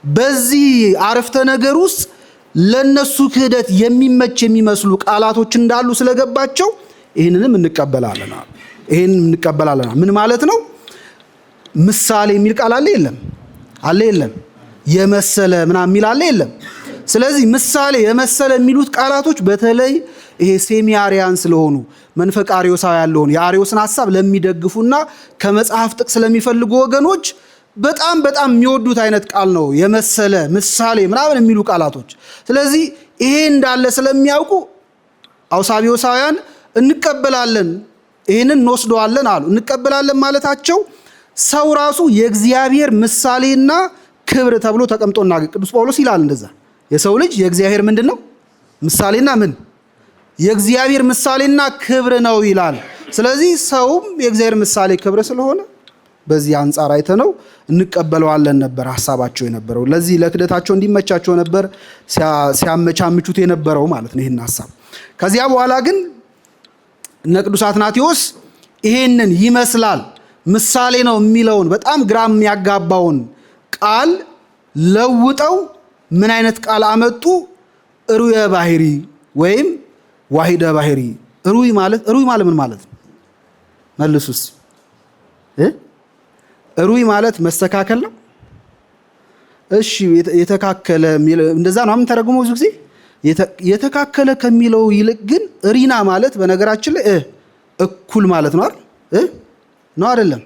በዚህ አረፍተ ነገር ውስጥ ለነሱ ክህደት የሚመች የሚመስሉ ቃላቶች እንዳሉ ስለገባቸው ይህንንም እንቀበላለን። ምን ማለት ነው? ምሳሌ የሚል ቃል አለ የለም? አለ የለም? የመሰለ ምናምን የሚል አለ የለም? ስለዚህ ምሳሌ የመሰለ የሚሉት ቃላቶች በተለይ ይሄ ሴሚያሪያን ስለሆኑ መንፈቀ አርዮሳውያን ለሆኑ የአርዮስን ሐሳብ ለሚደግፉና ከመጽሐፍ ጥቅስ ለሚፈልጉ ወገኖች በጣም በጣም የሚወዱት አይነት ቃል ነው። የመሰለ ምሳሌ ምናምን የሚሉ ቃላቶች። ስለዚህ ይሄ እንዳለ ስለሚያውቁ አውሳቢዮሳውያን እንቀበላለን ይህንን እንወስደዋለን አሉ። እንቀበላለን ማለታቸው ሰው ራሱ የእግዚአብሔር ምሳሌና ክብር ተብሎ ተቀምጦ እናገኝ። ቅዱስ ጳውሎስ ይላል እንደዛ የሰው ልጅ የእግዚአብሔር ምንድን ነው? ምሳሌና ምን? የእግዚአብሔር ምሳሌና ክብር ነው ይላል። ስለዚህ ሰውም የእግዚአብሔር ምሳሌ ክብር ስለሆነ በዚህ አንጻር አይተነው እንቀበለዋለን ነበር ሐሳባቸው የነበረው። ለዚህ ለክደታቸው እንዲመቻቸው ነበር ሲያመቻምቹት የነበረው ማለት ነው ይህን ሐሳብ። ከዚያ በኋላ ግን እነ ቅዱስ አትናቴዎስ ይሄንን ይመስላል ምሳሌ ነው የሚለውን በጣም ግራ የሚያጋባውን ቃል ለውጠው ምን አይነት ቃል አመጡ? ሩየ ባህሪ ወይም ዋሂደ ባህሪ። ሩይ ማለት ምን ማለት ነው? መልሱስ። ሩይ ማለት መስተካከል ነው። እሺ የተካከለ እንደዛ ነው ምን ተረጉሞ ብዙ ጊዜ የተካከለ ከሚለው ይልቅ ግን ሪና ማለት በነገራችን ላይ እኩል ማለት ነው አይደል? ነው አይደለም?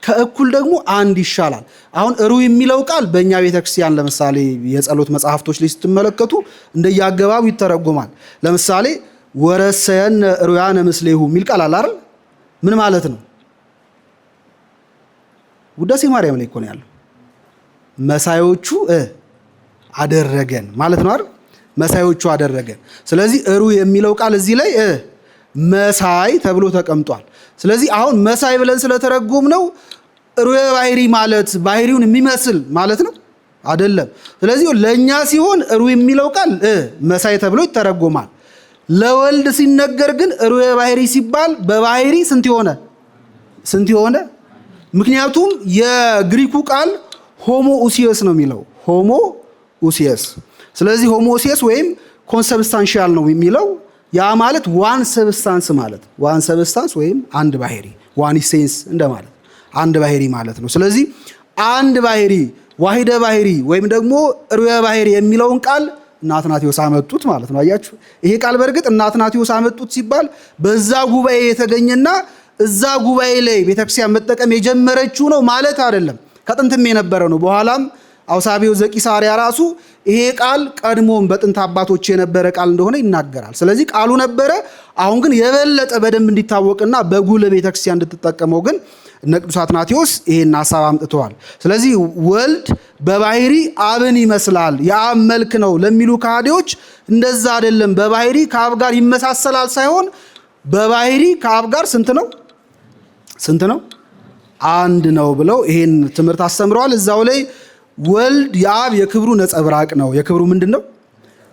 ከእኩል ደግሞ አንድ ይሻላል። አሁን ሩይ የሚለው ቃል በእኛ ቤተክርስቲያን ለምሳሌ የጸሎት መጽሐፍቶች ላይ ስትመለከቱ እንደየአገባቡ ይተረጎማል። ለምሳሌ ወረሰየነ ሩያነ ምስሌሁ የሚል ቃል አለ አይደል? ምን ማለት ነው? ውዳሴ ማርያም ላይ እኮ ነው ያለው። መሳዮቹ አደረገን ማለት ነው አይደል? መሳዮቹ አደረገን። ስለዚህ ሩይ የሚለው ቃል እዚህ ላይ መሳይ ተብሎ ተቀምጧል። ስለዚህ አሁን መሳይ ብለን ስለተረጎም ነው ሩየ ባህሪ ማለት ባህሪውን የሚመስል ማለት ነው አይደለም። ስለዚህ ለኛ ሲሆን ሩይ የሚለው ቃል መሳይ ተብሎ ይተረጎማል። ለወልድ ሲነገር ግን ሩየ ባህሪ ሲባል በባህሪ ስንት ሆነ? ምክንያቱም የግሪኩ ቃል ሆሞ ኡሲየስ ነው የሚለው ሆሞ ኡሲየስ። ስለዚህ ሆሞ ኡሲየስ ወይም ኮንሰብስታንሻል ነው የሚለው ያ ማለት ዋን ሰብስታንስ ማለት ዋን ሰብስታንስ ወይም አንድ ባህሪ ዋን ኢሴንስ እንደማለት አንድ ባህሪ ማለት ነው። ስለዚህ አንድ ባህሪ ዋሂደ ባህሪ ወይም ደግሞ ሩየ ባህሪ የሚለውን ቃል እነ አትናቴዎስ አመጡት ማለት ነው። አያችሁ ይሄ ቃል በእርግጥ እነ አትናቴዎስ አመጡት ሲባል በዛ ጉባኤ የተገኘና እዛ ጉባኤ ላይ ቤተክርስቲያን መጠቀም የጀመረችው ነው ማለት አይደለም። ከጥንትም የነበረ ነው። በኋላም አውሳቢው ዘቂሳርያ ራሱ ይሄ ቃል ቀድሞም በጥንት አባቶች የነበረ ቃል እንደሆነ ይናገራል። ስለዚህ ቃሉ ነበረ። አሁን ግን የበለጠ በደንብ እንዲታወቅና በጉል ቤተክርስቲያን እንድትጠቀመው ግን እነ ቅዱስ አትናቴዎስ ይሄን ሐሳብ አምጥተዋል። ስለዚህ ወልድ በባህሪ አብን ይመስላል የአብ መልክ ነው ለሚሉ ከሃዲዎች እንደዛ አይደለም። በባህሪ ከአብ ጋር ይመሳሰላል ሳይሆን በባህሪ ከአብ ጋር ስንት ነው? አንድ ነው ብለው ይሄን ትምህርት አስተምረዋል። እዛው ላይ ወልድ የአብ የክብሩ ነጸብራቅ ነው። የክብሩ ምንድን ነው?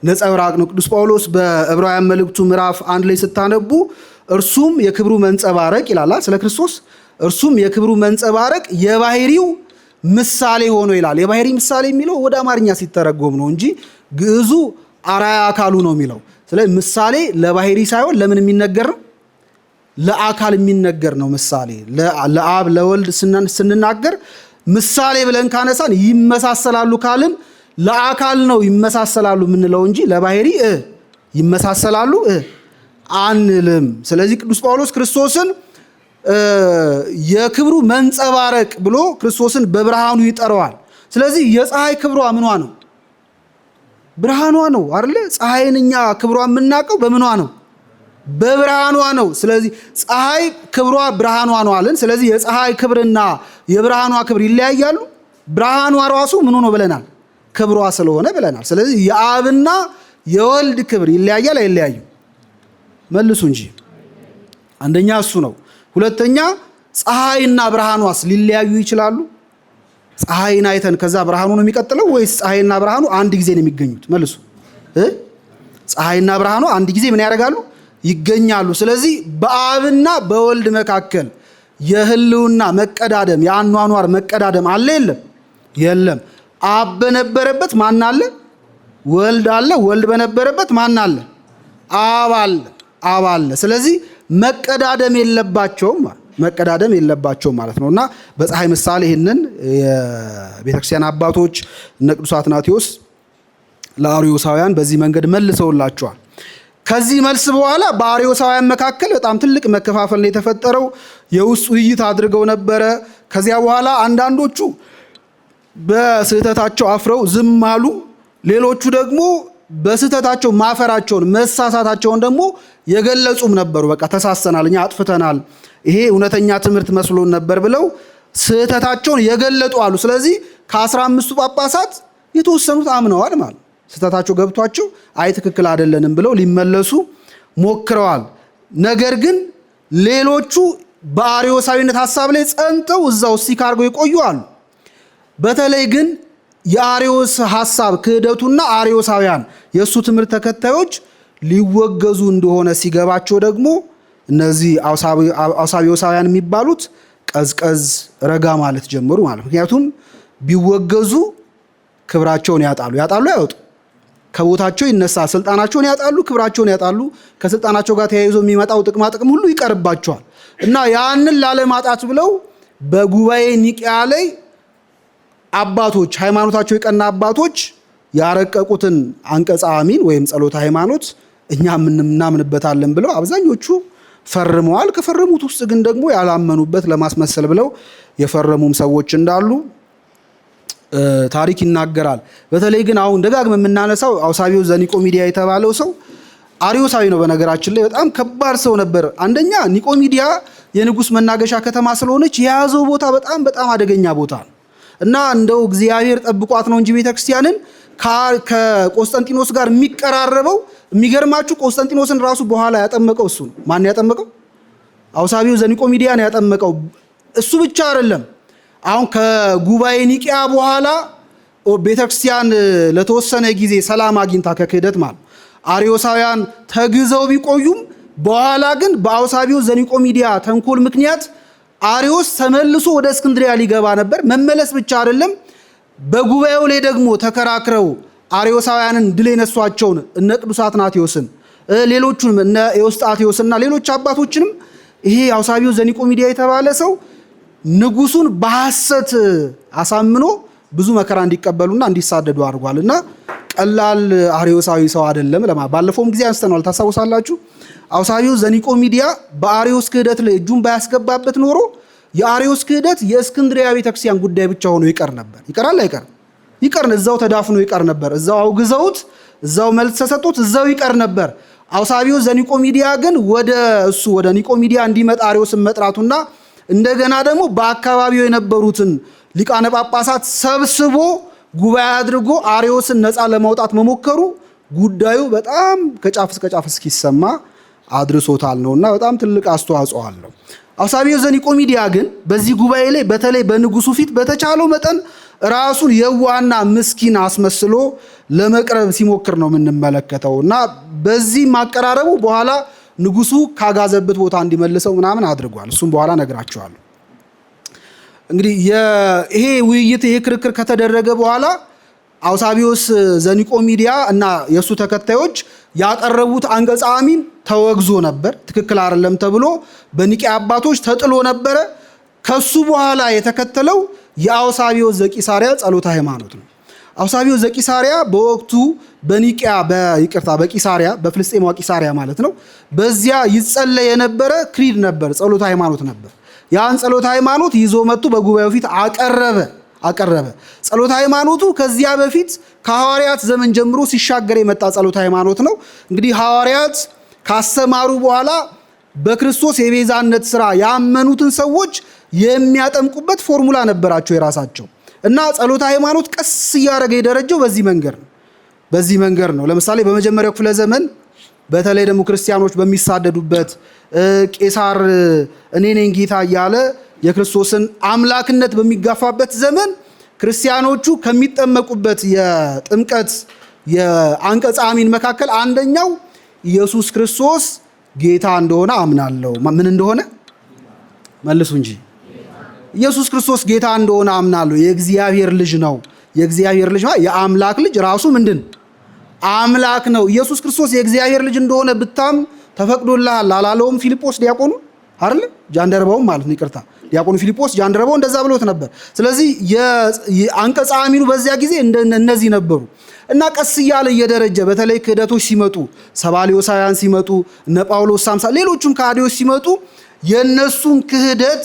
ነጸብራቅ ነው። ቅዱስ ጳውሎስ በዕብራውያን መልእክቱ ምዕራፍ 1 ላይ ስታነቡ እርሱም የክብሩ መንጸባረቅ ይላል ስለ ክርስቶስ። እርሱም የክብሩ መንጸባረቅ የባህሪው ምሳሌ ሆኖ ይላል። የባህሪ ምሳሌ የሚለው ወደ አማርኛ ሲተረጎም ነው እንጂ ግዕዙ አርአያ አካሉ ነው የሚለው። ስለዚህ ምሳሌ ለባህሪ ሳይሆን ለምን የሚነገር ነው? ለአካል የሚነገር ነው። ምሳሌ ለአብ ለወልድ ስንናገር ምሳሌ ብለን ካነሳን ይመሳሰላሉ ካልን ለአካል ነው ይመሳሰላሉ የምንለው እንጂ ለባህሪ ይመሳሰላሉ አንልም። ስለዚህ ቅዱስ ጳውሎስ ክርስቶስን የክብሩ መንጸባረቅ ብሎ ክርስቶስን በብርሃኑ ይጠራዋል። ስለዚህ የፀሐይ ክብሯ ምኗ ነው? ብርሃኗ ነው አይደለ? ፀሐይን እኛ ክብሯ የምናውቀው በምኗ ነው? በብርሃኗ ነው። ስለዚህ ፀሐይ ክብሯ ብርሃኗ ነው አለን። ስለዚህ የፀሐይ ክብርና የብርሃኗ ክብር ይለያያሉ? ብርሃኗ ራሱ ምን ሆኖ ብለናል? ክብሯ ስለሆነ ብለናል። ስለዚህ የአብና የወልድ ክብር ይለያያል አይለያዩ? መልሱ እንጂ። አንደኛ እሱ ነው። ሁለተኛ ፀሐይና ብርሃኗስ ሊለያዩ ይችላሉ? ፀሐይን አይተን ከዛ ብርሃኑ ነው የሚቀጥለው ወይስ ፀሐይና ብርሃኑ አንድ ጊዜ ነው የሚገኙት? መልሱ። ፀሐይና ብርሃኑ አንድ ጊዜ ምን ያደርጋሉ? ይገኛሉ። ስለዚህ በአብና በወልድ መካከል የህልውና መቀዳደም የአኗኗር መቀዳደም አለ የለም? አብ በነበረበት ማን አለ? ወልድ አለ። ወልድ በነበረበት ማን አለ? አብ አለ። ስለዚህ መቀዳደም የለባቸውም ማለት ነውና በፀሐይ ምሳሌ ይህንን የቤተክርስቲያን አባቶች እነ ቅዱስ አትናቴዎስ ለአርዮሳውያን በዚህ መንገድ መልሰውላቸዋል። ከዚህ መልስ በኋላ በአርዮሳውያን መካከል በጣም ትልቅ መከፋፈል ነው የተፈጠረው። የውስጥ ውይይት አድርገው ነበረ። ከዚያ በኋላ አንዳንዶቹ በስህተታቸው አፍረው ዝም አሉ። ሌሎቹ ደግሞ በስህተታቸው ማፈራቸውን መሳሳታቸውን ደግሞ የገለጹም ነበሩ። በቃ ተሳሰናል፣ እኛ አጥፍተናል፣ ይሄ እውነተኛ ትምህርት መስሎን ነበር ብለው ስህተታቸውን የገለጡ አሉ። ስለዚህ ከ15ቱ ጳጳሳት የተወሰኑት አምነዋል ማለት ስህተታቸው ገብቷቸው አይ ትክክል አይደለንም ብለው ሊመለሱ ሞክረዋል። ነገር ግን ሌሎቹ በአርዮሳዊነት ሐሳብ ላይ ጸንተው እዛው ስቲክ አድርገው የቆዩ አሉ። በተለይ ግን የአርዮስ ሐሳብ ክህደቱና አርዮሳውያን የእሱ ትምህርት ተከታዮች ሊወገዙ እንደሆነ ሲገባቸው ደግሞ እነዚህ አውሳቢዮሳውያን የሚባሉት ቀዝቀዝ ረጋ ማለት ጀመሩ ማለት። ምክንያቱም ቢወገዙ ክብራቸውን ያጣሉ ያወጡ ከቦታቸው ይነሳል፣ ስልጣናቸውን ያጣሉ፣ ክብራቸውን ያጣሉ። ከስልጣናቸው ጋር ተያይዞ የሚመጣው ጥቅማ ጥቅም ሁሉ ይቀርባቸዋል እና ያንን ላለማጣት ብለው በጉባኤ ኒቂያ ላይ አባቶች ሃይማኖታቸው የቀና አባቶች ያረቀቁትን አንቀጸ አሚን ወይም ጸሎተ ሃይማኖት እኛ እናምንበታለን ብለው አብዛኞቹ ፈርመዋል። ከፈረሙት ውስጥ ግን ደግሞ ያላመኑበት ለማስመሰል ብለው የፈረሙም ሰዎች እንዳሉ ታሪክ ይናገራል። በተለይ ግን አሁን ደጋግመን የምናነሳው አውሳቢዮስ ዘኒቆሚዲያ የተባለው ሰው አርዮሳዊ ነው። በነገራችን ላይ በጣም ከባድ ሰው ነበር። አንደኛ ኒቆሚዲያ የንጉሥ መናገሻ ከተማ ስለሆነች የያዘው ቦታ በጣም አደገኛ ቦታ ነው እና እንደው እግዚአብሔር ጠብቋት ነው እንጂ ቤተክርስቲያንን ከቆስጠንጢኖስ ጋር የሚቀራረበው የሚገርማችሁ ቆስጠንጢኖስን ራሱ በኋላ ያጠመቀው እሱ ነው። ማን ያጠመቀው? አውሳቢዮስ ዘኒቆሚዲያ ነው ያጠመቀው። እሱ ብቻ አይደለም። አሁን ከጉባኤ ኒቂያ በኋላ ቤተክርስቲያን ለተወሰነ ጊዜ ሰላም አግኝታ ከክህደት ማለት አርዮሳውያን ተግዘው ቢቆዩም በኋላ ግን በአውሳቢዮስ ዘኒቆሚዲያ ተንኮል ምክንያት አርዮስ ተመልሶ ወደ እስክንድሪያ ሊገባ ነበር። መመለስ ብቻ አይደለም፣ በጉባኤው ላይ ደግሞ ተከራክረው አርዮሳውያንን ድል የነሷቸውን እነ ቅዱስ አትናቴዎስን ሌሎቹንም እነ ኤዎስጣቴዎስና ሌሎች አባቶችንም ይሄ አውሳቢዮስ ዘኒቆሚዲያ የተባለ ሰው ንጉሱን በሐሰት አሳምኖ ብዙ መከራ እንዲቀበሉና እንዲሳደዱ አድርጓል እና ቀላል አርዮሳዊ ሰው አይደለም። ባለፈውም ጊዜ አንስተናል፣ ታስታውሳላችሁ። አውሳቢዮስ ዘኒቆሚዲያ በአርዮስ ክህደት ላይ እጁን ባያስገባበት ኖሮ የአርዮስ ክህደት የእስክንድሪያ ቤተክርስቲያን ጉዳይ ብቻ ሆኖ ይቀር ነበር። ይቀራል አይቀርም? ይቀር፣ እዛው ተዳፍኖ ይቀር ነበር። እዛው አውግዘውት፣ እዛው መልስ ተሰጥቶት እዛው ይቀር ነበር። አውሳቢዮስ ዘኒቆሚዲያ ግን ወደ ኒቆሚዲያ እንዲመጣ አርዮስን መጥራቱና እንደገና ደግሞ በአካባቢው የነበሩትን ሊቃነ ጳጳሳት ሰብስቦ ጉባኤ አድርጎ አርዮስን ነፃ ለማውጣት መሞከሩ ጉዳዩ በጣም ከጫፍ እስከ ጫፍ እስኪሰማ አድርሶታል ነውና በጣም ትልቅ አስተዋጽኦ አለው። አውሳቢዮስ ዘኒቆሚዲያ ግን በዚህ ጉባኤ ላይ በተለይ በንጉሱ ፊት በተቻለው መጠን ራሱን የዋህና ምስኪን አስመስሎ ለመቅረብ ሲሞክር ነው የምንመለከተው እና በዚህ ማቀራረቡ በኋላ ንጉሱ ካጋዘበት ቦታ እንዲመልሰው ምናምን አድርጓል። እሱም በኋላ ነግራቸዋለሁ። እንግዲህ ይሄ ውይይት ይሄ ክርክር ከተደረገ በኋላ አውሳቢዮስ ዘኒቆሚዲያ እና የእሱ ተከታዮች ያቀረቡት አንቀጸ አሚን ተወግዞ ነበር። ትክክል አይደለም ተብሎ በኒቂያ አባቶች ተጥሎ ነበረ። ከሱ በኋላ የተከተለው የአውሳቢዮስ ዘቂሳርያ ጸሎተ ሃይማኖት ነው። አውሳቢዮስ ዘቂሳርያ በወቅቱ በቂሳርያ በፍልስጤማዋ ቂሳርያ ማለት ነው። በዚያ ይጸለይ የነበረ ክሪድ ነበር፣ ጸሎተ ሃይማኖት ነበር። ያን ጸሎተ ሃይማኖት ይዞ መጥቶ በጉባኤው ፊት አቀረበ። ጸሎተ ሃይማኖቱ ከዚያ በፊት ከሐዋርያት ዘመን ጀምሮ ሲሻገር የመጣ ጸሎተ ሃይማኖት ነው። እንግዲህ ሐዋርያት ካስተማሩ በኋላ በክርስቶስ የቤዛነት ስራ ያመኑትን ሰዎች የሚያጠምቁበት ፎርሙላ ነበራቸው የራሳቸው እና ጸሎተ ሃይማኖት ቀስ እያደረገ የደረጀው በዚህ መንገድ ነው። ለምሳሌ በመጀመሪያው ክፍለ ዘመን በተለይ ደግሞ ክርስቲያኖች በሚሳደዱበት ቄሳር እኔ ነኝ ጌታ እያለ የክርስቶስን አምላክነት በሚጋፋበት ዘመን ክርስቲያኖቹ ከሚጠመቁበት የጥምቀት የአንቀጸ አሚን መካከል አንደኛው ኢየሱስ ክርስቶስ ጌታ እንደሆነ አምናለሁ። ምን እንደሆነ መልሱ እንጂ። ኢየሱስ ክርስቶስ ጌታ እንደሆነ አምናለሁ። የእግዚአብሔር ልጅ ነው። የእግዚአብሔር ልጅ ማለት የአምላክ ልጅ ራሱ ምንድን አምላክ ነው። ኢየሱስ ክርስቶስ የእግዚአብሔር ልጅ እንደሆነ ብታም ተፈቅዶልሃል አላለውም ፊልጶስ ዲያቆኑ አይደል? ጃንደረባው ማለት ነው። ይቅርታ ዲያቆኑ ፊልጶስ ጃንደረባው እንደዛ ብሎት ነበር። ስለዚህ የአንቀጸ አሚኑ በዚያ ጊዜ እነዚህ ነበሩ እና ቀስ እያለ እየደረጀ በተለይ ክህደቶች ሲመጡ ሰባሊዮሳውያን ሲመጡ እነ ጳውሎስ ሳምሳ ሌሎቹም ከሃዲዎች ሲመጡ የነሱን ክህደት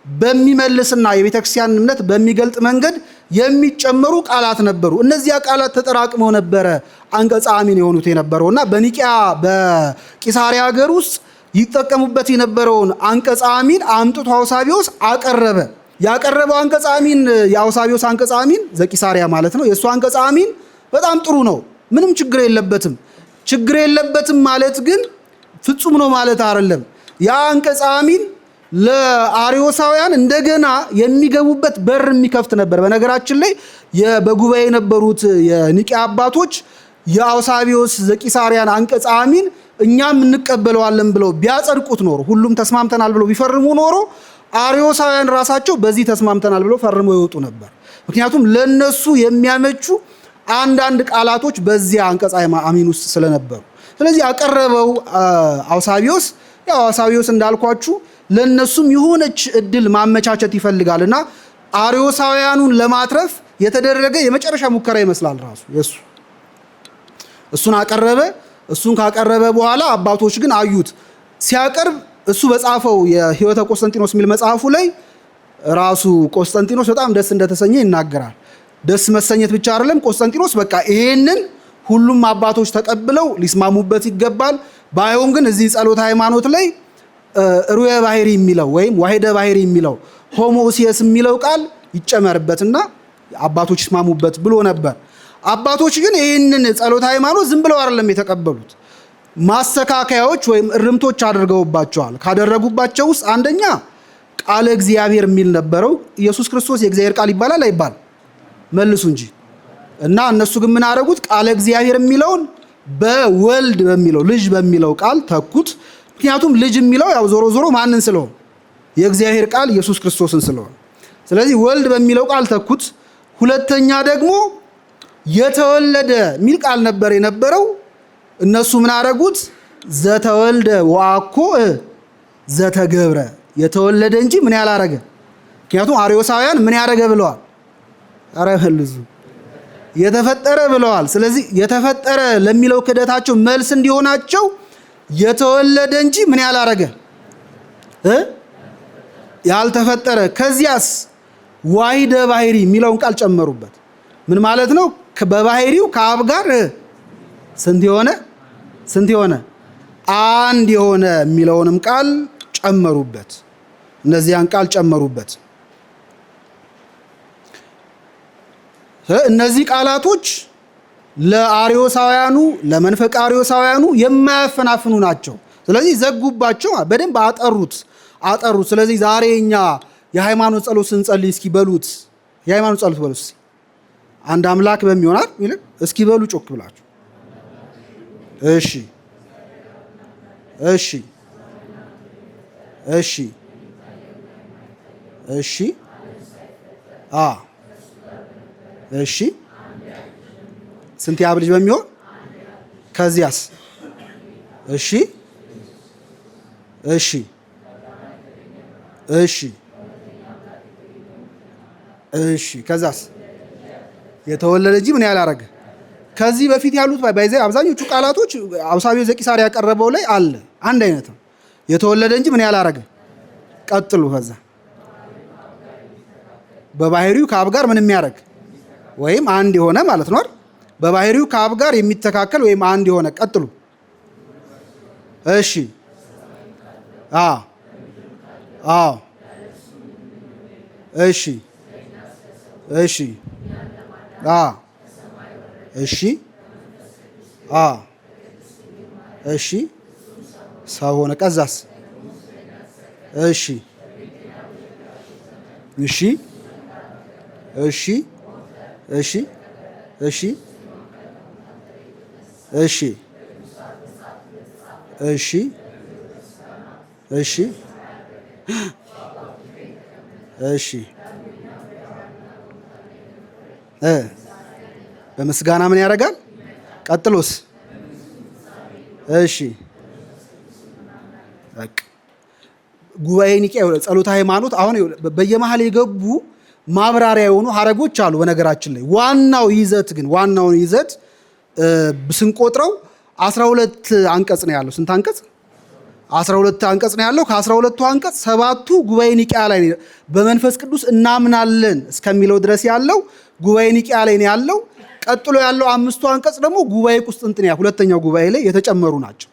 በሚመልስና የቤተክርስቲያን እምነት በሚገልጥ መንገድ የሚጨመሩ ቃላት ነበሩ። እነዚያ ቃላት ተጠራቅመው ነበረ አንቀጸ አሚን የሆኑት የነበረውና በኒቂያ በቂሳሪያ ሀገር ውስጥ ይጠቀሙበት የነበረውን አንቀጸ አሚን አምጥቶ አውሳቢዎስ አቀረበ። ያቀረበው አንቀጸ አሚን የአውሳቢዎስ አንቀጸ አሚን ዘቂሳሪያ ማለት ነው። የእሱ አንቀጸ አሚን በጣም ጥሩ ነው፣ ምንም ችግር የለበትም። ችግር የለበትም ማለት ግን ፍጹም ነው ማለት አይደለም። ያ አንቀጸ አሚን ለአርዮሳውያን እንደገና የሚገቡበት በር የሚከፍት ነበር። በነገራችን ላይ በጉባኤ የነበሩት የኒቂያ አባቶች የአውሳቢዎስ ዘቂሳሪያን አንቀጸ አሚን እኛም እንቀበለዋለን ብለው ቢያጸድቁት ኖሮ፣ ሁሉም ተስማምተናል ብለው ቢፈርሙ ኖሮ አርዮሳውያን ራሳቸው በዚህ ተስማምተናል ብለው ፈርመው ይወጡ ነበር። ምክንያቱም ለነሱ የሚያመቹ አንዳንድ ቃላቶች በዚያ አንቀጸ አሚን ውስጥ ስለነበሩ። ስለዚህ ያቀረበው አውሳቢዎስ፣ ያው አውሳቢዎስ እንዳልኳችሁ ለነሱም የሆነች እድል ማመቻቸት ይፈልጋልና አርዮሳውያኑን ለማትረፍ የተደረገ የመጨረሻ ሙከራ ይመስላል ራሱ የሱ። እሱን አቀረበ። እሱን ካቀረበ በኋላ አባቶች ግን አዩት። ሲያቀርብ እሱ በጻፈው የሕይወተ ቆስጠንጢኖስ የሚል መጽሐፉ ላይ ራሱ ቆስጠንጢኖስ በጣም ደስ እንደተሰኘ ይናገራል። ደስ መሰኘት ብቻ አይደለም፣ ቆስጠንጢኖስ በቃ ይሄንን ሁሉም አባቶች ተቀብለው ሊስማሙበት ይገባል፣ ባይሆን ግን እዚህ ጸሎተ ሃይማኖት ላይ ሩየ ባህሪ የሚለው ወይም ዋሂደ ባህሪ የሚለው ሆሞሲየስ የሚለው ቃል ይጨመርበትና አባቶች ይስማሙበት ብሎ ነበር። አባቶች ግን ይህንን ጸሎተ ሃይማኖት ዝም ብለው አይደለም የተቀበሉት፣ ማስተካከያዎች ወይም እርምቶች አድርገውባቸዋል። ካደረጉባቸው ውስጥ አንደኛ ቃለ እግዚአብሔር የሚል ነበረው። ኢየሱስ ክርስቶስ የእግዚአብሔር ቃል ይባላል አይባል? መልሱ እንጂ። እና እነሱ ግን ምን አደረጉት? ቃለ እግዚአብሔር የሚለውን በወልድ በሚለው ልጅ በሚለው ቃል ተኩት። ምክንያቱም ልጅ የሚለው ያው ዞሮ ዞሮ ማንን ስለሆነ የእግዚአብሔር ቃል ኢየሱስ ክርስቶስን ስለሆነ፣ ስለዚህ ወልድ በሚለው ቃል ተኩት። ሁለተኛ ደግሞ የተወለደ የሚል ቃል ነበር የነበረው። እነሱ ምን አደረጉት? ዘተወልደ ወአኮ ዘተገብረ፣ የተወለደ እንጂ ምን ያላረገ። ምክንያቱም አርዮሳውያን ምን ያደረገ ብለዋል? ኧረ መልሱ፣ የተፈጠረ ብለዋል። ስለዚህ የተፈጠረ ለሚለው ክደታቸው መልስ እንዲሆናቸው የተወለደ እንጂ ምን ያላረገ ያልተፈጠረ። ከዚያስ ዋሂደ ባህሪ የሚለውን ቃል ጨመሩበት። ምን ማለት ነው? በባህሪው ከአብ ጋር ስንት የሆነ አንድ የሆነ የሚለውንም ቃል ጨመሩበት። እነዚያን ቃል ጨመሩበት። እነዚህ ቃላቶች ለአርዮሳውያኑ ለመንፈቀ አርዮሳውያኑ የማያፈናፍኑ ናቸው። ስለዚህ ዘጉባቸው፣ በደንብ አጠሩት። ስለዚህ ዛሬ እኛ የሃይማኖት ጸሎት ስንጸልይ እስኪ በሉት፣ የሃይማኖት ጸሎት በሉት እስኪ አንድ አምላክ በሚሆናል ይልቅ እስኪ በሉ ጮክ ብላችሁ። እሺ እሺ እሺ እሺ እሺ ስንት የአብ ልጅ በሚሆን ከዚያስ እሺ እሺ እሺ እሺ ከዛስ የተወለደ እንጂ ምን ያላረገ። ከዚህ በፊት ያሉት ባይዘ አብዛኞቹ ቃላቶች አውሳቢዎስ ዘቂሳርያ ያቀረበው ላይ አለ፣ አንድ አይነት ነው። የተወለደ እንጂ ምን ያላረገ። ቀጥሉ። ከዛ በባህሪው ከአብ ጋር ምን የሚያደርግ ወይም አንድ የሆነ ማለት ነው አይደል? በባህሪው ከአብ ጋር የሚተካከል ወይም አንድ የሆነ። ቀጥሉ። እሺ እሺ እሺ እሺ እሺ ሰው ሆነ። ቀዛስ እሺ እሺ እሺ እሺ እሺ እሺ እሺ እሺ እሺ በምስጋና ምን ያደርጋል? ቀጥሎስ? እሺ በቃ ጉባኤ ኒቂያ ጸሎተ ሃይማኖት አሁን በየመሃል የገቡ ማብራሪያ የሆኑ ሀረጎች አሉ። በነገራችን ላይ ዋናውን ይዘት ስንቆጥረው 12 አንቀጽ ነው ያለው። ስንት አንቀጽ? 12 አንቀጽ ነው ያለው። ከ12ቱ አንቀጽ 7ቱ ጉባኤ ኒቂያ ላይ በመንፈስ ቅዱስ እናምናለን እስከሚለው ድረስ ያለው ጉባኤ ኒቂያ ላይ ነው ያለው። ቀጥሎ ያለው 5ቱ አንቀጽ ደግሞ ጉባኤ ቁስጥንጥንያ ሁለተኛው ጉባኤ ላይ የተጨመሩ ናቸው።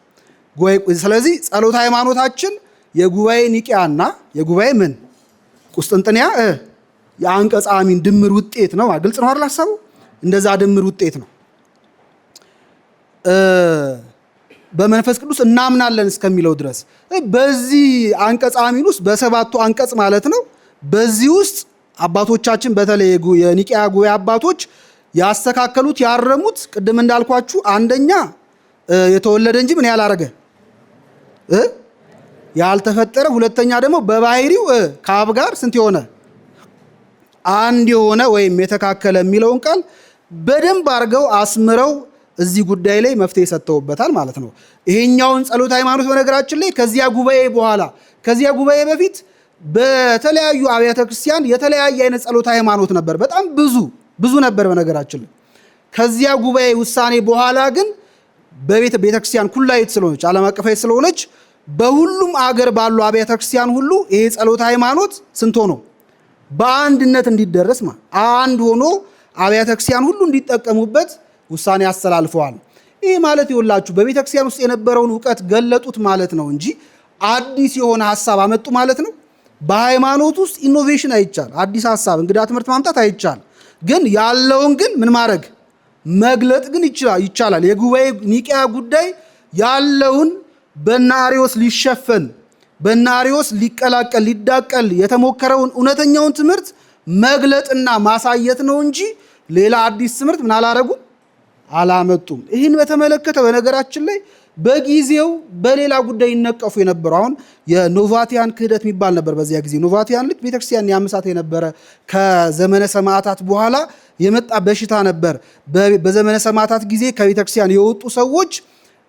ስለዚህ ጸሎተ ሃይማኖታችን የጉባኤ ኒቂያና የጉባኤ ምን ቁስጥንጥንያ የአንቀጽ አሚን ድምር ውጤት ነው። ግልጽ ነው አይደል? ሐሳቡ እንደዛ ድምር ውጤት ነው። በመንፈስ ቅዱስ እናምናለን እስከሚለው ድረስ በዚህ አንቀጽ አሚን ውስጥ በ7ቱ አንቀጽ ማለት ነው። በዚህ ውስጥ አባቶቻችን በተለይ የኒቂያ ጉባኤ አባቶች ያስተካከሉት ያረሙት ቅድም እንዳልኳችሁ አንደኛ የተወለደ እንጂ ምን ያላረገ ያልተፈጠረ፣ ሁለተኛ ደግሞ በባህሪው ከአብ ጋር ስንት የሆነ አንድ የሆነ ወይም የተካከለ የሚለውን ቃል በደንብ አድርገው አስምረው እዚህ ጉዳይ ላይ መፍትሄ ሰጥተውበታል ማለት ነው። ይሄኛውን ጸሎተ ሃይማኖት በነገራችን ላይ ከዚያ ጉባኤ በኋላ ከዚያ ጉባኤ በፊት በተለያዩ አብያተ ክርስቲያን የተለያየ አይነት ጸሎተ ሃይማኖት ነበር። በጣም ብዙ ነበር በነገራችን ላይ። ከዚያ ጉባኤ ውሳኔ በኋላ ግን ቤተክርስቲያን ኩላዊት ስለሆነች ዓለም አቀፋዊት ስለሆነች በሁሉም አገር ባሉ አብያተ ክርስቲያን ሁሉ ይሄ ጸሎተ ሃይማኖት ስንት ሆኖ በአንድነት እንዲደረስ አንድ ሆኖ አብያተ ክርስቲያን ሁሉ እንዲጠቀሙበት ውሳኔ አስተላልፈዋል። ይህ ማለት ይኸውላችሁ በቤተክርስቲያን ውስጥ የነበረውን ዕውቀት ገለጡት ማለት ነው እንጂ አዲስ የሆነ ሐሳብ አመጡ ማለት ነው። በሃይማኖት ውስጥ ኢኖቬሽን አይቻል፣ አዲስ ሐሳብ እንግዳ ትምህርት ማምጣት አይቻል። ግን ያለውን ግን ምን ማድረግ መግለጥ ግን ይቻላል። የጉባኤ ኒቂያ ጉዳይ ያለውን በእነ አርዮስ ሊሸፈን በእነ አርዮስ ሊቀላቀል ሊዳቀል የተሞከረውን እውነተኛውን ትምህርት መግለጥና ማሳየት ነው እንጂ ሌላ አዲስ ትምህርት ምን አላረጉም አላመጡም። ይህን በተመለከተ በነገራችን ላይ በጊዜው በሌላ ጉዳይ ይነቀፉ የነበሩ አሁን የኖቫቲያን ክህደት የሚባል ነበር። በዚያ ጊዜ ኖቫቲያን ልክ ቤተክርስቲያን ያመሳት የነበረ ከዘመነ ሰማዕታት በኋላ የመጣ በሽታ ነበር። በዘመነ ሰማዕታት ጊዜ ከቤተክርስቲያን የወጡ ሰዎች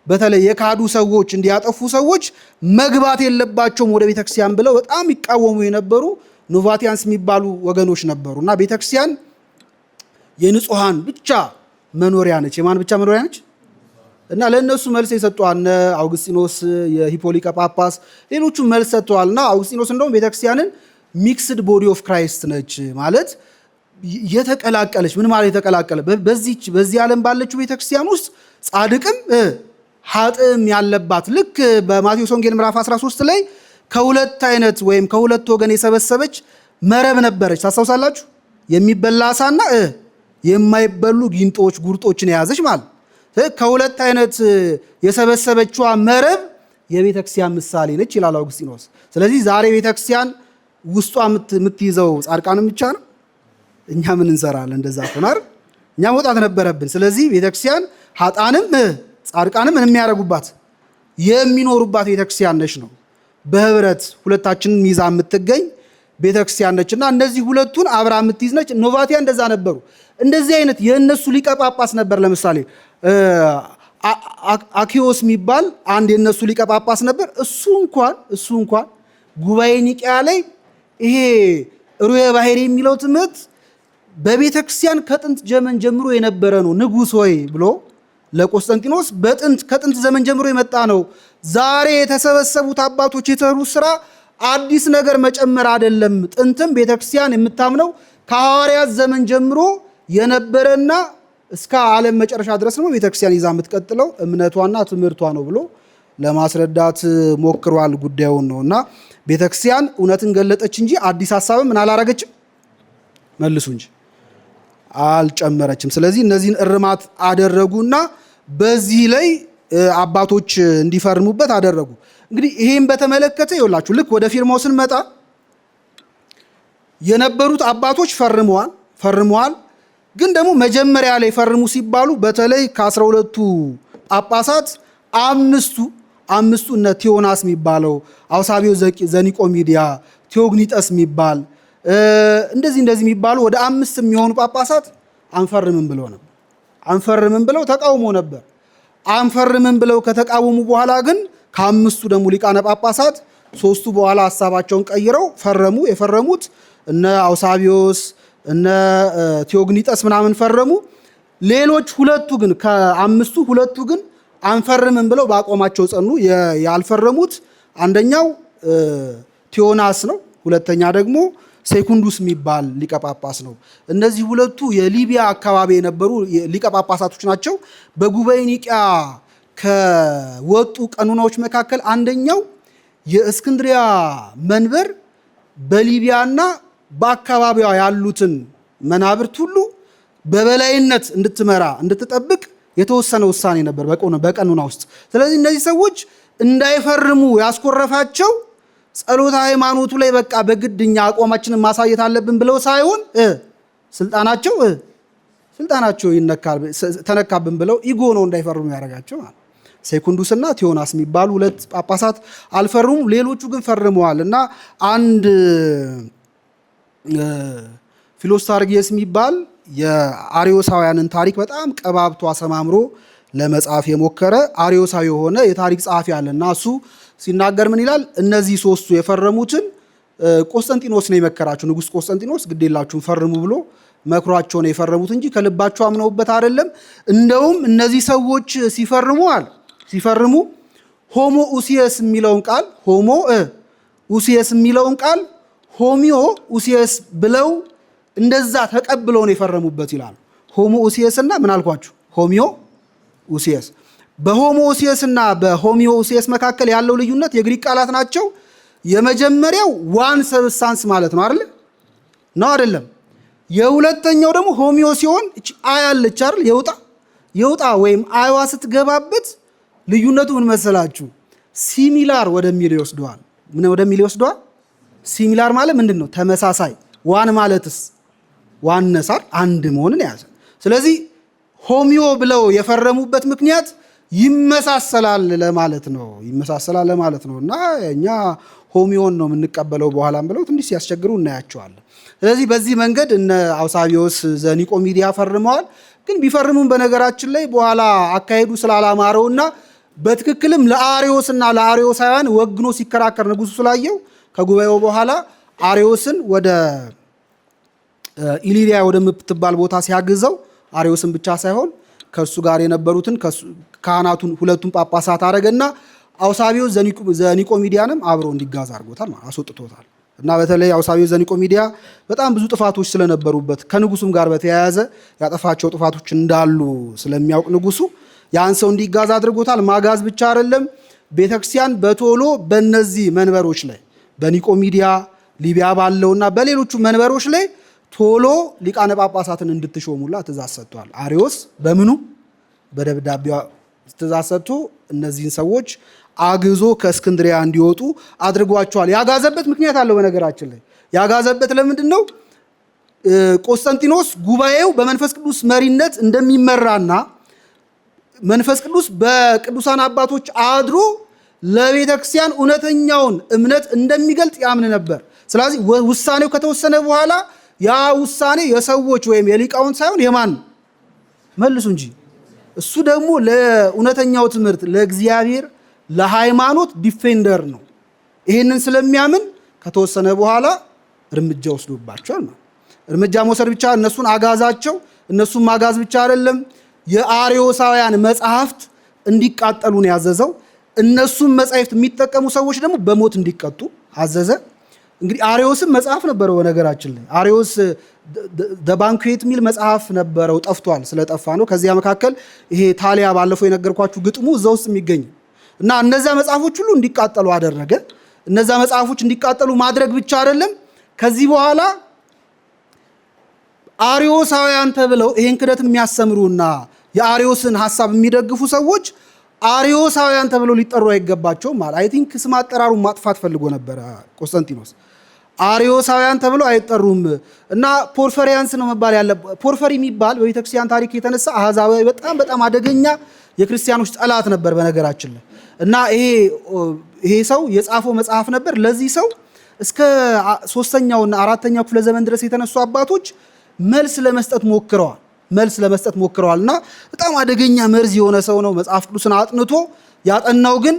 በተለይ የካዱ ሰዎች እንዲያጠፉ ሰዎች መግባት የለባቸውም ወደ ቤተክርስቲያን ብለው በጣም ይቃወሙ የነበሩ ኖቫቲያንስ የሚባሉ ወገኖች ነበሩ እና ቤተክርስቲያን የንጹሃን ብቻ መኖሪያ ነች። የማን ብቻ መኖሪያ ነች? እና ለእነሱ መልስ የሰጠዋል እነ አውግስጢኖስ የሂፖ ሊቀ ጳጳስ ሌሎቹም መልስ ሰጥተዋል። እና አውግስጢኖስ እንደውም ቤተክርስቲያንን ሚክስድ ቦዲ ኦፍ ክራይስት ነች ማለት የተቀላቀለች ምን ማለት የተቀላቀለ በዚህ ዓለም ባለችው ቤተክርስቲያን ውስጥ ጻድቅም ኃጥእም ያለባት ልክ በማቴዎስ ወንጌል ምዕራፍ 13 ላይ ከሁለት አይነት ወይም ከሁለት ወገን የሰበሰበች መረብ ነበረች። ታስታውሳላችሁ? የሚበላ ዓሣና የማይበሉ ጊንጦች ጉርጦችን የያዘች ማለት ከሁለት አይነት የሰበሰበችዋ መረብ የቤተክርስቲያን ምሳሌ ነች ይላል አውግስጢኖስ። ስለዚህ ዛሬ ቤተክርስቲያን ውስጧ የምትይዘው ጻድቃንም ብቻ ነው። እኛ ምን እንሰራለን? እንደዛ ሆናር እኛ መውጣት ነበረብን። ስለዚህ ቤተክርስቲያን ኃጥአንም ጻድቃንም ምን የሚያደርጉባት የሚኖሩባት ቤተክርስቲያን ነች ነው። በህብረት ሁለታችንን ይዛ የምትገኝ ቤተክርስቲያን ነችና እነዚህ ሁለቱን አብራ የምትይዝ ነች። ኖቫቲያ እንደዛ ነበሩ። እንደዚህ አይነት የእነሱ ሊቀ ጳጳስ ነበር። ለምሳሌ አኪዮስ የሚባል አንድ የእነሱ ሊቀ ጳጳስ ነበር። እሱ እንኳን ጉባኤ ኒቂያ ላይ ይሄ ሩየ ባሕሪ የሚለው ትምህርት በቤተክርስቲያን ከጥንት ዘመን ጀምሮ የነበረ ነው። ንጉሥ ሆይ ብሎ ለቆስጠንጢኖስ ከጥንት ዘመን ጀምሮ የመጣ ነው። ዛሬ የተሰበሰቡት አባቶች የተሰሩት ስራ አዲስ ነገር መጨመር አይደለም። ጥንትም ቤተክርስቲያን የምታምነው ከሐዋርያት ዘመን ጀምሮ የነበረና እስከ ዓለም መጨረሻ ድረስ ነው ቤተክርስቲያን ይዛ የምትቀጥለው እምነቷና ትምህርቷ ነው ብሎ ለማስረዳት ሞክሯል ጉዳዩን ነውና ቤተክርስቲያን እውነትን ገለጠች እንጂ አዲስ ሐሳብም ምን አላረገችም መልሱ እንጂ አልጨመረችም። ስለዚህ እነዚህን እርማት አደረጉና በዚህ ላይ አባቶች እንዲፈርሙበት አደረጉ። እንግዲህ ይሄን በተመለከተ ይኸውላችሁ ልክ ወደ ፊርማው ስንመጣ የነበሩት አባቶች ፈርመዋል። ግን ደግሞ መጀመሪያ ላይ ፈርሙ ሲባሉ በተለይ ከ12ቱ ጳጳሳት አምስቱ እነ ቴዎናስ የሚባለው አውሳቢዮ ዘኒቆሚዲያ ቴዎግኒጠስ የሚባል እንደዚህ የሚባሉ ወደ 5 የሚሆኑ ጳጳሳት አንፈርምም ብለው ተቃውሞ ነበር። አንፈርምም ብለው ከተቃወሙ በኋላ ግን ከ5ቱ ደግሞ ሊቃነ ጳጳሳት 3ቱ በኋላ ሐሳባቸውን ቀይረው ፈረሙ። የፈረሙት እነ አውሳቢዮስ እነ ቴዎግኒጠስ ምናምን ፈረሙ። ሌሎች ሁለቱ ግን ከ5ቱ ሁለቱ ግን አንፈርምም ብለው በአቋማቸው ጸኑ። ያልፈረሙት አንደኛው ቴዎናስ ነው። ሁለተኛ ደግሞ ሴኩንዱስ የሚባል ሊቀ ጳጳስ ነው። እነዚህ ሁለቱ የሊቢያ አካባቢ የነበሩ ሊቀ ጳጳሳቶች ናቸው። በጉባኤ ኒቂያ ከወጡ ቀኖናዎች መካከል አንደኛው የእስክንድሪያ መንበር በሊቢያና በአካባቢዋ ያሉትን መናብርት ሁሉ በበላይነት እንድትመራ እንድትጠብቅ የተወሰነ ውሳኔ ነበር በቀኖና ውስጥ። ስለዚህ እነዚህ ሰዎች እንዳይፈርሙ ያስኮረፋቸው ጸሎተ ሃይማኖቱ ላይ በቃ በግድኛ አቋማችንን ማሳየት አለብን ብለው ሳይሆን ስልጣናቸው ተነካብን ብለው ኢጎ ነው እንዳይፈርሙ ያደረጋቸው። ሴኩንዱስና ቴዎናስ የሚባሉ ሁለት ጳጳሳት አልፈርሙም፣ ሌሎቹ ግን ፈርመዋል። እና አንድ ፊሎስታርጊየስ የሚባል የአሪዮሳውያንን ታሪክ በጣም ቀባብቶ አሰማምሮ ለመጻፍ የሞከረ አሪዮሳዊ የሆነ የታሪክ ጸሐፊ አለና እሱ ሲናገር ምን ይላል? እነዚህ ሶስቱ የፈረሙትን ቆስጠንጢኖስ ነው የመከራቸው። ንጉሥ ቆስጠንጢኖስ ግዴላችሁን ፈርሙ ብሎ መክሯቸው ነው የፈረሙት እንጂ ከልባቸው አምነውበት አይደለም። እንደውም እነዚህ ሰዎች ሲፈርሙ ሆሞ ኡሲየስ የሚለውን ቃል ኡሲየስ የሚለውን ቃል ሆሚዮ ኡሲየስ ብለው እንደዛ ተቀብለው ነው የፈረሙበት ይላል። ሆሞ ኡሲየስ እና ምን አልኳችሁ? ሆሚዮ ኡሲየስ። በሆሞ ኡሲየስ እና በሆሚዮ ኡሲየስ መካከል ያለው ልዩነት የግሪክ ቃላት ናቸው። የመጀመሪያው ዋን ሰብስታንስ ማለት ነው አይደል? ነው አይደለም? የሁለተኛው ደግሞ ሆሚዮ ሲሆን እቺ አያለች አይደል? የውጣ ወይም አይዋ ስትገባበት ልዩነቱ ምን መሰላችሁ? ሲሚላር ወደሚል ይወስደዋል። ምን ወደሚል ይወስደዋል? ሲሚላር ማለት ምንድነው? ተመሳሳይ። ዋን ማለትስ ዋነሳር አንድ መሆንን ያዘ። ስለዚህ ሆሚዮ ብለው የፈረሙበት ምክንያት ይመሳሰላል ለማለት ነው። እና እኛ ሆሚዮን ነው የምንቀበለው በኋላም ብለው ትንሽ ሲያስቸግሩ እናያቸዋለን። ስለዚህ በዚህ መንገድ እነ አውሳቢዮስ ዘኒቆሚዲያ ፈርመዋል። ግን ቢፈርሙም በነገራችን ላይ በኋላ አካሄዱ ስላላማረውና በትክክልም ለአሪዮስና ለአሪዮሳውያን ወግኖ ሲከራከር ንጉሱ ስላየው ከጉባኤው በኋላ አሪዮስን ወደ ኢሊሪያ ወደምትባል ቦታ ሲያግዘው አሪዮስን ብቻ ሳይሆን ከእሱ ጋር የነበሩትን ካህናቱን ሁለቱን ጳጳሳት አረገና አውሳቢዮስ ዘኒቆሚዲያንም አብሮ እንዲጋዝ አድርጎታል፣ አስወጥቶታል። እና በተለይ አውሳቢዮስ ዘኒቆሚዲያ በጣም ብዙ ጥፋቶች ስለነበሩበት ከንጉሱም ጋር በተያያዘ ያጠፋቸው ጥፋቶች እንዳሉ ስለሚያውቅ ንጉሱ ያን ሰው እንዲጋዝ አድርጎታል። ማጋዝ ብቻ አይደለም፣ ቤተክርስቲያን በቶሎ በእነዚህ መንበሮች ላይ በኒቆሚዲያ ሊቢያ ባለውና በሌሎቹ መንበሮች ላይ ቶሎ ሊቃነ ጳጳሳትን እንድትሾሙላ ትእዛዝ ሰጥቷል። አሪዮስ በደብዳቤው ትእዛዝ ሰጥቶ እነዚህን ሰዎች አግዞ ከእስክንድሪያ እንዲወጡ አድርጓቸዋል። ያጋዘበት ምክንያት አለው። በነገራችን ላይ ያጋዘበት ለምንድን ነው? ቆስጠንጢኖስ ጉባኤው በመንፈስ ቅዱስ መሪነት እንደሚመራና መንፈስ ቅዱስ በቅዱሳን አባቶች አድሮ ለቤተ ክርስቲያን እውነተኛውን እምነት እንደሚገልጥ ያምን ነበር። ስለዚህ ውሳኔው ከተወሰነ በኋላ ያ ውሳኔ የሰዎች ወይም የሊቃውንት ሳይሆን የማን መልሱ እንጂ እሱ ደግሞ ለእውነተኛው ትምህርት ለእግዚአብሔር ለሃይማኖት ዲፌንደር ነው። ይህንን ስለሚያምን ከተወሰነ በኋላ እርምጃ ወስዶባቸዋል። እርምጃ መውሰድ ብቻ እነሱን አጋዛቸው። እነሱን ማጋዝ ብቻ አይደለም፣ የአሪዮሳውያን መጽሐፍት እንዲቃጠሉ ነው ያዘዘው። እነሱም መጽሐፍት የሚጠቀሙ ሰዎች ደግሞ በሞት እንዲቀጡ አዘዘ። እንግዲህ አሪዮስም መጽሐፍ ነበረው። በነገራችን ላይ አሪዮስ ባንኩዌት የሚል መጽሐፍ ነበረው፣ ጠፍቷል። ስለጠፋ ነው። ከዚያ መካከል ይሄ ታሊያ ባለፈው የነገርኳችሁ ግጥሙ እዛ ውስጥ የሚገኝ እና እነዚያ መጽሐፎች ሁሉ እንዲቃጠሉ አደረገ። እነዚያ መጽሐፎች እንዲቃጠሉ ማድረግ ብቻ አይደለም፣ ከዚህ በኋላ አሪዮሳውያን ተብለው ይሄን ክደት የሚያስተምሩና የአሪዮስን ሐሳብ የሚደግፉ ሰዎች አሪዮሳውያን ተብለው ሊጠሩ አይገባቸውም ማለት አይ ቲንክ ስም አጠራሩን ማጥፋት ፈልጎ ነበር ቆስጠንጢኖስ። አሪዮሳውያን ተብለው አይጠሩም እና ፖርፈሪያንስ ነው መባል ያለ። ፖርፈሪ የሚባል በቤተክርስቲያን ታሪክ የተነሳ አህዛባዊ በጣም አደገኛ የክርስቲያኖች ጠላት ነበር በነገራችን ላይ እና ይሄ ሰው የጻፈው መጽሐፍ ነበር። ለዚህ ሰው እስከ 3ኛውና 4ኛው ክፍለ ዘመን ድረስ የተነሱ አባቶች መልስ ለመስጠት ሞክረዋል እና በጣም አደገኛ መርዝ የሆነ ሰው ነው። መጽሐፍ ቅዱስን አጥንቶ ያጠናው ግን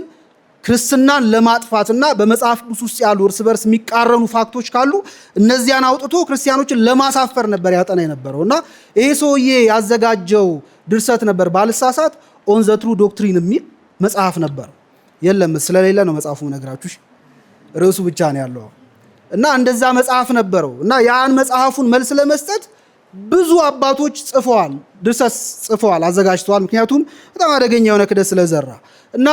ክርስትናን ለማጥፋትና በመጽሐፍ ቅዱስ ውስጥ ያሉ እርስ በርስ የሚቃረኑ ፋክቶች ካሉ እነዚያን አውጥቶ ክርስቲያኖችን ለማሳፈር ነበር ያጠና የነበረው እና ይሄ ሰውዬ ያዘጋጀው ድርሰት ነበር ባልሳሳት ኦን ዘ ትሩ ዶክትሪን የሚል መጽሐፍ ነበር። የለም ስለሌለ ነው መጽሐፉ ነግራችሁሽ ርዕሱ ብቻ ነው ያለው እና እንደዛ መጽሐፍ ነበረው እና ያን መጽሐፉን መልስ ለመስጠት ብዙ አባቶች ጽፈዋል፣ ድርሰት ጽፈዋል፣ አዘጋጅተዋል። ምክንያቱም በጣም አደገኛ የሆነ ክደት ስለዘራ እና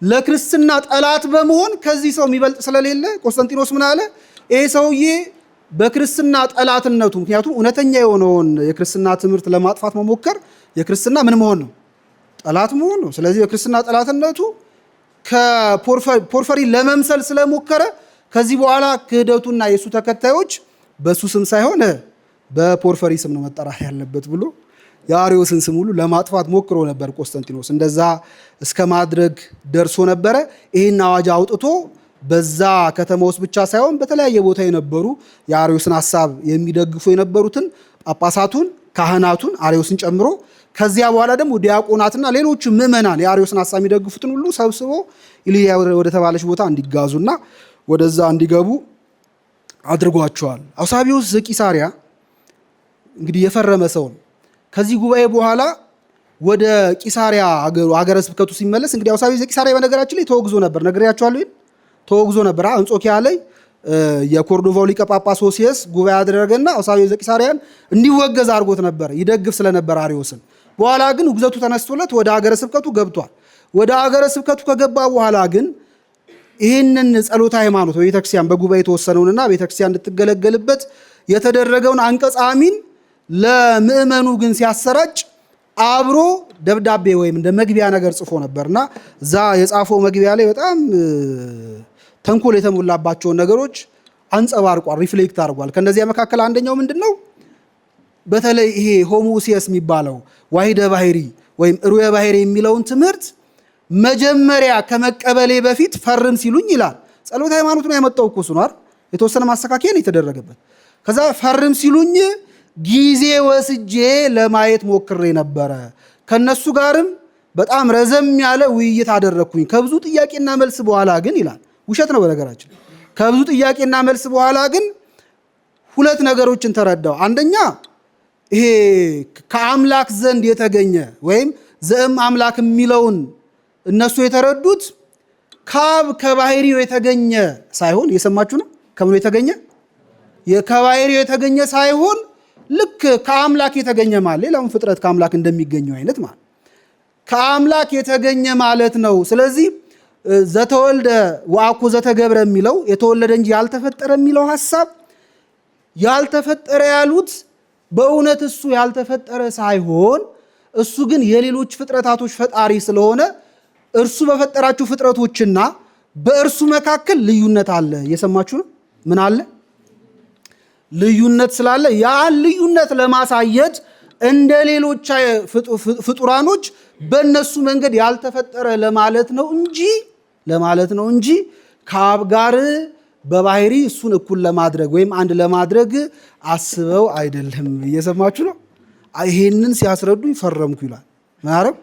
ለክርስትና ጠላት በመሆን ከዚህ ሰው የሚበልጥ ስለሌለ ቆስጠንጢኖስ ምን አለ? ይሄ ሰውዬ በክርስትና ጠላትነቱ ምክንያቱም እውነተኛ የሆነውን የክርስትና ትምህርት ለማጥፋት መሞከር የክርስትና ምን መሆን ነው? ጠላት መሆን ነው። ስለዚህ የክርስትና ጠላትነቱ ከፖርፈሪ ለመምሰል ስለሞከረ ከዚህ በኋላ ክህደቱና የሱ ተከታዮች በሱ ስም ሳይሆን በፖርፈሪ ስም ነው መጠራት ያለበት ብሎ የአርዮስን ስም ሁሉ ለማጥፋት ሞክሮ ነበር ቆስጠንጢኖስ። እንደዛ እስከ ማድረግ ደርሶ ነበረ። ይህን አዋጅ አውጥቶ በዛ ከተማ ውስጥ ብቻ ሳይሆን በተለያየ ቦታ የነበሩ የአርዮስን ሐሳብ የሚደግፉ የነበሩትን ጳጳሳቱን፣ ካህናቱን አርዮስን ጨምሮ ከዚያ በኋላ ደግሞ ዲያቆናትና ሌሎች ምዕመናን የአርዮስን ሐሳብ የሚደግፉትን ሁሉ ሰብስቦ ኢልያ ወደ ተባለች ቦታ እንዲጋዙና ወደዛ እንዲገቡ አድርጓቸዋል። አውሳቢዎስ ዘቂሳርያ እንግዲህ የፈረመ ሰው ነው። ከዚህ ጉባኤ በኋላ ወደ ቂሳሪያ ሀገረ ስብከቱ ሲመለስ እንግዲህ አውሳቢዎስ ዘቂሳርያ በነገራችን ላይ ተወግዞ ነበር፣ ነግሬያቸዋለሁ። ተወግዞ ነበር። አንጾኪያ ላይ የኮርዶቫው ሊቀ ጳጳስ ሆሲየስ ጉባኤ አደረገና አውሳቢዎስ ዘቂሳርያን እንዲወገዝ አድርጎት ነበር፣ ይደግፍ ስለነበር አርዮስን። በኋላ ግን ውግዘቱ ተነስቶለት ወደ ሀገረ ስብከቱ ገብቷል። ወደ ሀገረ ስብከቱ ከገባ በኋላ ግን ይህንን ጸሎተ ሃይማኖት በቤተክርስቲያን በጉባኤ የተወሰነውንና ቤተክርስቲያን እንድትገለገልበት የተደረገውን አንቀጸ አሚን ለምእመኑ ግን ሲያሰራጭ አብሮ ደብዳቤ ወይም እንደ መግቢያ ነገር ጽፎ ነበርና እዛ የጻፈው መግቢያ ላይ በጣም ተንኮል የተሞላባቸውን ነገሮች አንጸባርቋል፣ ሪፍሌክት አድርጓል። ከነዚያ መካከል አንደኛው ምንድነው? በተለይ ይሄ ሆሞሲየስ የሚባለው ዋሂደ ባህሪ ወይም ሩየ ባህሪ የሚለውን ትምህርት መጀመሪያ ከመቀበሌ በፊት ፈርም ሲሉኝ ይላል። ጸሎተ ሃይማኖት ነው ያመጣው እኮ እሱ ነው አይደል? የተወሰነ ማስተካከያ ነው የተደረገበት። ከዛ ፈርም ሲሉኝ ጊዜ ወስጄ ለማየት ሞክሬ ነበረ። ከነሱ ጋርም በጣም ረዘም ያለ ውይይት አደረግኩኝ። ከብዙ ጥያቄና መልስ በኋላ ግን ይላል፣ ውሸት ነው በነገራችን። ከብዙ ጥያቄና መልስ በኋላ ግን ሁለት ነገሮችን ተረዳው። አንደኛ ይሄ ከአምላክ ዘንድ የተገኘ ወይም ዘእም አምላክ የሚለውን እነሱ የተረዱት ከአብ ከባህሪው የተገኘ ሳይሆን፣ እየሰማችሁ ነው? ከምኑ የተገኘ? ከባህሪው የተገኘ ሳይሆን ልክ ከአምላክ የተገኘ ማለት ሌላውን ፍጥረት ከአምላክ እንደሚገኘው አይነት ማለት ከአምላክ የተገኘ ማለት ነው። ስለዚህ ዘተወልደ ወአኮ ዘተገብረ የሚለው የተወለደ እንጂ ያልተፈጠረ የሚለው ሐሳብ ያልተፈጠረ ያሉት በእውነት እሱ ያልተፈጠረ ሳይሆን እሱ ግን የሌሎች ፍጥረታቶች ፈጣሪ ስለሆነ እርሱ በፈጠራቸው ፍጥረቶችና በእርሱ መካከል ልዩነት አለ። እየሰማችሁ ነው? ምን አለ? ልዩነት ስላለ ያን ልዩነት ለማሳየት እንደ ሌሎች ፍጡራኖች በእነሱ መንገድ ያልተፈጠረ ለማለት ነው እንጂ ከአብ ጋር በባህሪ እሱን እኩል ለማድረግ ወይም አንድ ለማድረግ አስበው አይደለም። እየሰማችሁ ነው? ይሄንን ሲያስረዱ ይፈረምኩ ይላል። ማረም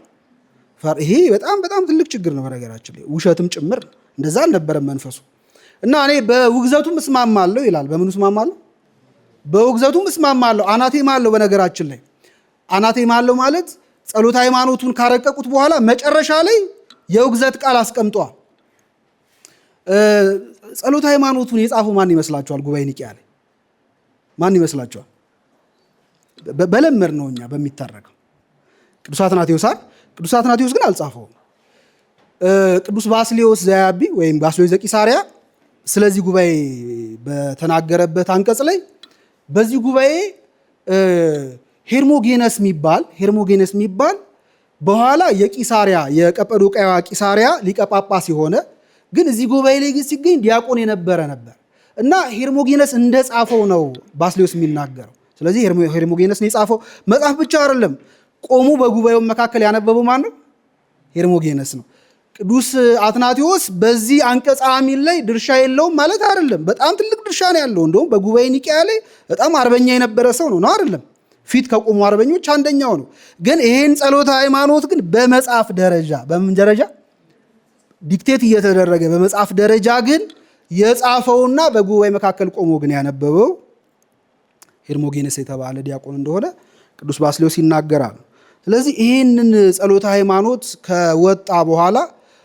ይሄ በጣም በጣም ትልቅ ችግር ነው በነገራችን ላይ፣ ውሸትም ጭምር። እንደዛ አልነበረም መንፈሱ። እና እኔ በውግዘቱም እስማማለሁ ይላል። በምኑ እስማማለሁ? በውግዘቱም እስማማለሁ። አናቴማ አለው በነገራችን ላይ። አናቴማ አለው ማለት ጸሎተ ሃይማኖቱን ካረቀቁት በኋላ መጨረሻ ላይ የውግዘት ቃል አስቀምጧል። ጸሎተ ሃይማኖቱን የጻፈው ማን ይመስላችኋል? ጉባኤ ኒቅያ ላይ ማን ይመስላችኋል? በለመድ ነው እኛ በሚታረቀው ቅዱስ አትናቴዎስ አይደል? ቅዱስ አትናቴዎስ ግን አልጻፈውም። ቅዱስ ባስልዮስ ዘያቢ ወይም ባስልዮስ ዘቂሳርያ ስለዚህ ጉባኤ በተናገረበት አንቀጽ ላይ በዚህ ጉባኤ ሄርሞጌነስ የሚባል በኋላ የቂሳሪያ የቀጰዶቅያ ቂሳሪያ ሊቀ ጳጳስ የሆነ ግን እዚህ ጉባኤ ላይ ሲገኝ ዲያቆን የነበረ ነበር እና ሄርሞጌነስ እንደጻፈው ነው ባስልዮስ የሚናገረው። ስለዚህ ሄርሞጌነስ ነው የጻፈው። መጽሐፍ ብቻ አይደለም፣ ቆሞ በጉባኤው መካከል ያነበበው ማን ነው? ሄርሞጌነስ ነው። ቅዱስ አትናቴዎስ በዚህ አንቀጸ አሚን ላይ ድርሻ የለውም ማለት አይደለም። በጣም ትልቅ ድርሻ ነው ያለው። እንደውም በጉባኤ ኒቅያ ላይ በጣም አርበኛ የነበረ ሰው ነው አይደለም? ፊት ከቆሙ አርበኞች አንደኛው ነው። ግን ይሄን ጸሎተ ሃይማኖት ግን በመጽሐፍ ደረጃ በምን ደረጃ ዲክቴት እየተደረገ በመጽሐፍ ደረጃ ግን የጻፈውና በጉባኤ መካከል ቆሞ ግን ያነበበው ሄርሞጌነስ የተባለ ዲያቆን እንደሆነ ቅዱስ ባስልዮስ ይናገራል። ስለዚህ ይህንን ጸሎተ ሃይማኖት ከወጣ በኋላ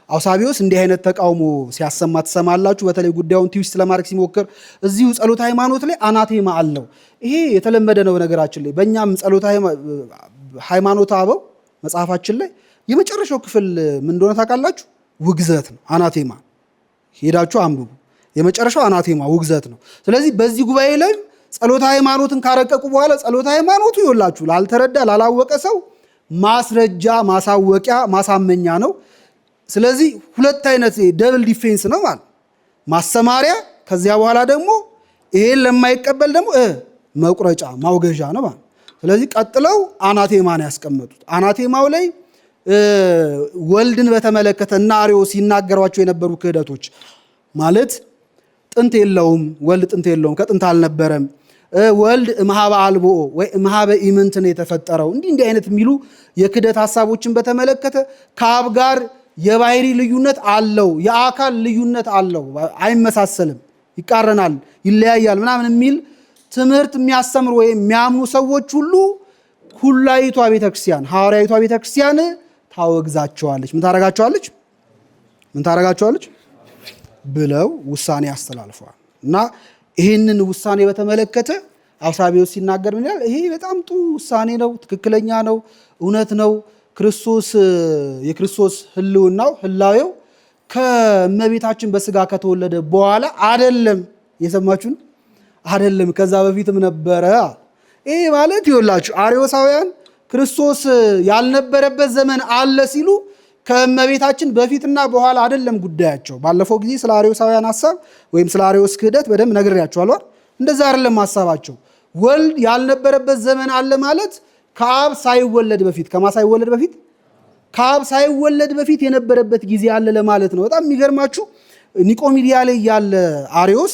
አውሳቢዎስ እንዲህ አይነት ተቃውሞ ሲያሰማ ትሰማላችሁ። በተለይ ጉዳዩን ትዊስት ለማድረግ ሲሞክር እዚሁ ጸሎተ ሃይማኖት ላይ አናቴማ አለው። ይሄ የተለመደ ነው ነገራችን ላይ። በእኛም ጸሎተ ሃይማኖት አበው መጽሐፋችን ላይ የመጨረሻው ክፍል ምን እንደሆነ ታውቃላችሁ? ውግዘት ነው። አናቴማ ሄዳችሁ አንብቡ። የመጨረሻው አናቴማ ውግዘት ነው። ስለዚህ በዚህ ጉባኤ ላይ ጸሎተ ሃይማኖትን ካረቀቁ በኋላ ጸሎተ ሃይማኖቱ ይወላችሁ ላልተረዳ ላላወቀ ሰው ማስረጃ፣ ማሳወቂያ፣ ማሳመኛ ነው። ስለዚህ ሁለት አይነት ደብል ዲፌንስ ነው ማለት ማስተማሪያ፣ ከዚያ በኋላ ደግሞ ይሄን ለማይቀበል ደግሞ መቁረጫ፣ ማውገዣ ነው ማለት። ስለዚህ ቀጥለው አናቴማን ያስቀመጡት። አናቴማው ላይ ወልድን በተመለከተ እና አርዮስ ሲናገሯቸው የነበሩ ክህደቶች ማለት ጥንት የለውም፣ ወልድ ጥንት የለውም፣ ከጥንት አልነበረም፣ ወልድ እምሃበ አልቦ ወይ እምሃበ ኢምንት ነው የተፈጠረው፣ እንዲህ አይነት የሚሉ የክህደት ሐሳቦችን በተመለከተ ከአብ ጋር የባህሪ ልዩነት አለው፣ የአካል ልዩነት አለው፣ አይመሳሰልም፣ ይቃረናል፣ ይለያያል ምናምን የሚል ትምህርት የሚያስተምሩ ወይም የሚያምኑ ሰዎች ሁሉ ሁላይቷ ቤተክርስቲያን ሐዋርያዊቷ ቤተክርስቲያን ታወግዛቸዋለች። ምን ታረጋቸዋለች ብለው ውሳኔ አስተላልፈዋል። እና ይህንን ውሳኔ በተመለከተ አውሳቢዎስ ሲናገር ምን ይላል? ይሄ በጣም ጥሩ ውሳኔ ነው፣ ትክክለኛ ነው፣ እውነት ነው። የክርስቶስ ህላዌው ከእመቤታችን በስጋ ከተወለደ በኋላ አይደለም። የሰማችሁን አይደለም፣ ከዛ በፊትም ነበረ። ይሄ ማለት ይኸውላችሁ አርዮሳውያን ክርስቶስ ያልነበረበት ዘመን አለ ሲሉ ከእመቤታችን በፊትና በኋላ አይደለም ጉዳያቸው። ባለፈው ጊዜ ስለ አርዮሳውያን ሐሳብ ወይም ስለ አርዮስ ክህደት በደንብ ነግሬያችኋለሁ። እንደዛ አይደለም ሐሳባቸው። ወልድ ያልነበረበት ዘመን አለ ማለት ከአብ ሳይወለድ በፊት ከአብ ሳይወለድ በፊት የነበረበት ጊዜ አለ ለማለት ነው። በጣም የሚገርማችሁ ኒቆሚዲያ ላይ ያለ አርዮስ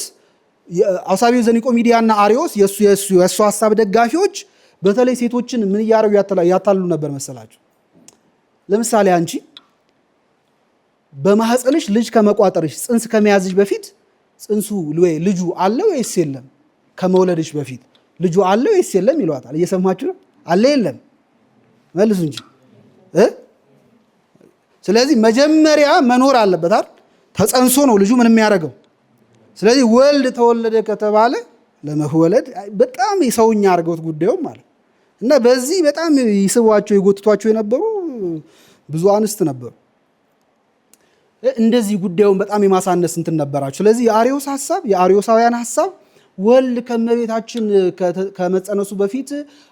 አውሳቢዎስ ዘኒቆሚዲያና አርዮስ የእሱ ሐሳብ ደጋፊዎች በተለይ ሴቶችን ምን እያደረጉ ያታልሉ ነበር መሰላችሁ? ለምሳሌ አንቺ በማህፀንሽ ልጅ ከመቋጠርሽ ጽንስ ከመያዝሽ በፊት ልጁ አለ ወይስ የለም? ከመውለድሽ በፊት ልጁ አለ ወይስ የለም ይሏታል። እየሰማችሁ ነው? አለ የለም? መልሱ እንጂ። ስለዚህ መጀመሪያ መኖር አለበት አይደል? ተጸንሶ ነው ልጁ ምን የሚያደርገው። ስለዚህ ወልድ ተወለደ ከተባለ ለመወለድ በጣም የሰውኛ አድርገውት ጉዳዩም ማለት እና በዚህ በጣም ይስቧቸው የጎትቷቸው የነበሩ ብዙ አንስት ነበሩ። እንደዚህ ጉዳዩን በጣም የማሳነስ እንትን ነበራቸው። ስለዚህ የአርዮስ ሐሳብ የአርዮሳውያን ሐሳብ ወልድ ከመቤታችን ከመጸነሱ በፊት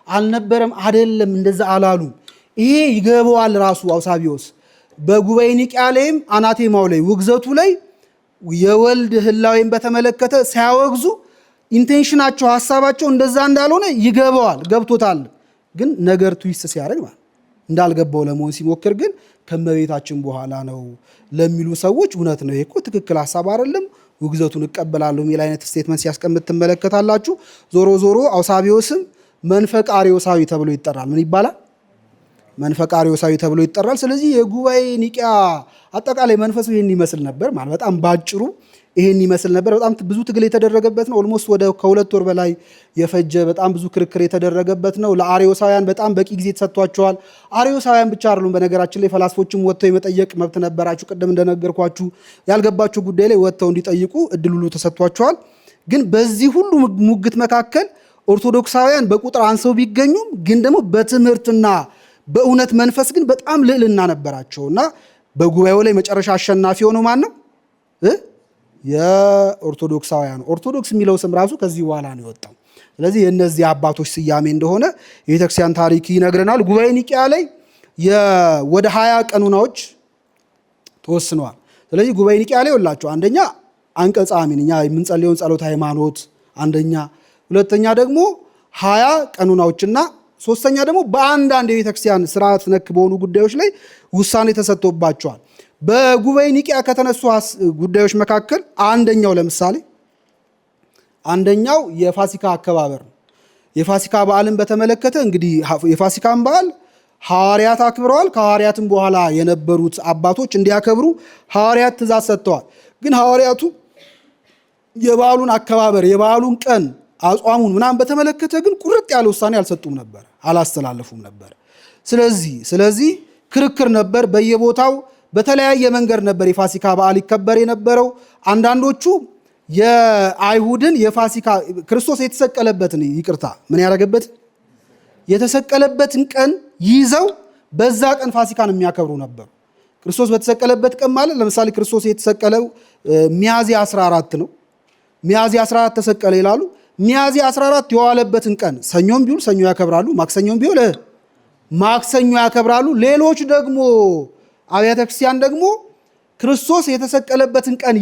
አልነበረም አይደለም፣ እንደዛ አላሉ። ይሄ ይገባዋል ራሱ አውሳቢዎስ በጉባኤ ኒቅያ ላይም አናቴማው ላይ ውግዘቱ ላይ የወልድ ህላዌን በተመለከተ ሲያወግዙ ኢንቴንሽናቸው ሐሳባቸው እንደዛ እንዳልሆነ ይገባዋል፣ ገብቶታል። ግን ነገር ትዊስት ሲያደርግ ማለት እንዳልገባው ለመሆን ሲሞክር ግን ከመቤታችን በኋላ ነው ለሚሉ ሰዎች እውነት ነው፣ ይሄ እኮ ትክክል ሐሳብ አይደለም፣ ውግዘቱን እቀበላለሁ የሚል አይነት ስቴትመንት ሲያስቀምጥ ትመለከታላችሁ። ዞሮ ዞሮ አውሳቢዎስም መንፈቅ አርዮሳዊ ተብሎ ይጠራል። ምን ይባላል? መንፈቅ አርዮሳዊ ተብሎ ይጠራል። ስለዚህ የጉባኤ ኒቅያ አጠቃላይ መንፈሱ ይሄን ይመስል ነበር ማለት በጣም ባጭሩ ይሄን ይመስል ነበር። በጣም ብዙ ትግል የተደረገበት ነው። ኦልሞስት ከሁለት ወር በላይ የፈጀ በጣም ብዙ ክርክር የተደረገበት ነው። ለአርዮሳውያን በጣም በቂ ጊዜ ተሰጥቷቸዋል። አርዮሳውያን ብቻ አይደሉም፣ በነገራችን ላይ ፈላስፎችም ወጥተው የመጠየቅ መብት ነበራችሁ። ቅድም እንደነገርኳችሁ ያልገባቸው ጉዳይ ላይ ወጥተው እንዲጠይቁ እድል ሁሉ ተሰጥቷቸዋል። ግን በዚህ ሁሉ ሙግት መካከል ኦርቶዶክሳውያን በቁጥር አንሰው ቢገኙም ግን ደግሞ በትምህርትና በእውነት መንፈስ ግን በጣም ልዕልና ነበራቸው እና በጉባኤው ላይ መጨረሻ አሸናፊ ሆነው ማን ነው? የኦርቶዶክሳውያን። ኦርቶዶክስ የሚለው ስም ራሱ ከዚህ በኋላ ነው የወጣው። ስለዚህ የእነዚህ አባቶች ስያሜ እንደሆነ የቤተክርስቲያን ታሪክ ይነግረናል። ጉባኤ ኒቅያ ላይ ወደ 20 ቀኖናዎች ተወስነዋል። ስለዚህ ጉባኤ ኒቅያ ላይ ወላቸው አንደኛ አንቀጸ አሚን እኛ የምንጸልየውን ጸሎተ ሃይማኖት አንደኛ፣ ሁለተኛ ደግሞ 20 ቀኖናዎችና ሶስተኛ ደግሞ በአንዳንድ የቤተክርስቲያን ስርዓት ነክ በሆኑ ጉዳዮች ላይ ውሳኔ ተሰጥቶባቸዋል። በጉባኤ ኒቅያ ከተነሱ ጉዳዮች መካከል አንደኛው የፋሲካ አከባበር ነው። የፋሲካ በዓልን በተመለከተ እንግዲህ የፋሲካን በዓል ሐዋርያት አክብረዋል። ከሐዋርያትም በኋላ የነበሩት አባቶች እንዲያከብሩ ሐዋርያት ትእዛዝ ሰጥተዋል። ግን ሐዋርያቱ የበዓሉን አከባበር የበዓሉን ቀን አጽዋሙን ምናምን በተመለከተ ግን ቁርጥ ያለ ውሳኔ አልሰጡም ነበር፣ አላስተላለፉም ነበር። ስለዚህ ክርክር ነበር። በየቦታው በተለያየ መንገድ ነበር የፋሲካ በዓል ይከበር የነበረው። አንዳንዶቹ የአይሁድን የፋሲካ ክርስቶስ የተሰቀለበትን ምን ያደረገበት የተሰቀለበትን ቀን ይዘው በዛ ቀን ፋሲካን የሚያከብሩ ነበሩ። ክርስቶስ በተሰቀለበት ቀን ማለት ለምሳሌ ክርስቶስ የተሰቀለው ሚያዝያ 14 ነው። ሚያዝያ 14 ተሰቀለ ይላሉ። ሚያዝያ 14 የዋለበትን ቀን ሰኞም ቢውል ሰኞ ያከብራሉ፣ ማክሰኞም ቢውል ማክሰኞ ያከብራሉ። ሌሎች ደግሞ አብያተ ክርስቲያን ደግሞ ክርስቶስ የተሰቀለበትን ቀን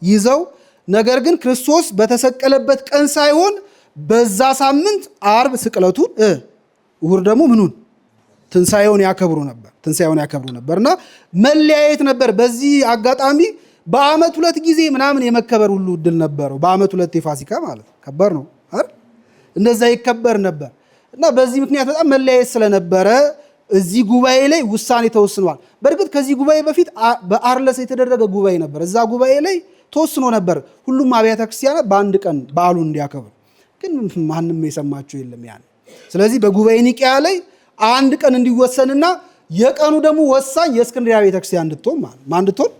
ይዘው ነገር ግን ክርስቶስ በተሰቀለበት ቀን ሳይሆን በዛ ሳምንት አርብ ስቅለቱን እሁድ ደግሞ ምኑን ትንሣኤውን ያከብሩ ነበርና መለያየት ነበር። በዚህ አጋጣሚ በዓመት 2 ጊዜ ምናምን የመከበር ሁሉ እድል ነበረው። በዓመት 2 የፋሲካ ማለት ከበር ነው አይደል? እንደዛ ይከበር ነበር እና በዚህ ምክንያት በጣም መለያየት ስለነበረ እዚህ ጉባኤ ላይ ውሳኔ ተወስኗል። በእርግጥ ከዚህ ጉባኤ በፊት በአርለስ የተደረገ ጉባኤ ነበር። እዛ ጉባኤ ላይ ተወስኖ ነበር ሁሉም አብያተ ክርስቲያናት በአንድ ቀን በዓሉን እንዲያከብሩ፣ ግን ማንም የሰማቸው የለም ያን። ስለዚህ በጉባኤ ኒቅያ ላይ አንድ ቀን እንዲወሰንና የቀኑ ደግሞ ወሳኝ የእስክንድርያ ቤተክርስቲያን እንድትሆን ማለት ማን እንድትሆን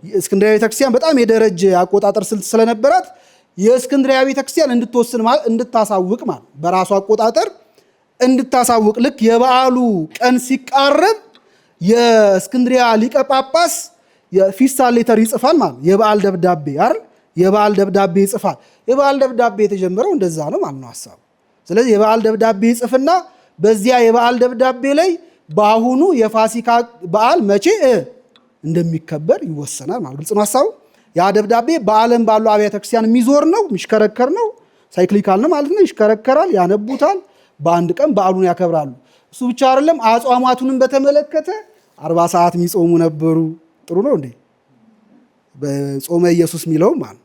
የእስክንድርያ ቤተክርስቲያን በጣም የደረጀ አቆጣጠር ስልት ስለነበራት የእስክንድርያ ቤተክርስቲያን እንድትወስን ማለት እንድታሳውቅ ማለት በራሱ አቆጣጠር እንድታሳውቅ ልክ የበዓሉ ቀን ሲቃረብ የእስክንድርያ ሊቀ ጳጳስ የፊስታል ሌተር ይጽፋል ማለት የበዓል ደብዳቤ አይደል? የበዓል ደብዳቤ ይጽፋል። የበዓል ደብዳቤ የተጀመረው እንደዛ ነው ማለት ነው ሐሳቡ። ስለዚህ የበዓል ደብዳቤ ይጽፍና በዚያ የበዓል ደብዳቤ ላይ በአሁኑ የፋሲካ በዓል መቼ እንደሚከበር ይወሰናል ማለት ግልጽ ነው ሐሳቡ። ያ ደብዳቤ በዓለም ባሉ አብያተ ክርስቲያን የሚዞር ነው፣ የሚሽከረከር ነው፣ ሳይክሊካል ነው ማለት ነው። ይሽከረከራል፣ ያነቡታል፣ በአንድ ቀን በዓሉን ያከብራሉ። እሱ ብቻ አይደለም፣ አጽዋማቱንም በተመለከተ 40 ሰዓት የሚጾሙ ነበሩ። ጥሩ ነው እንዴ? በጾመ ኢየሱስ የሚለው ማለት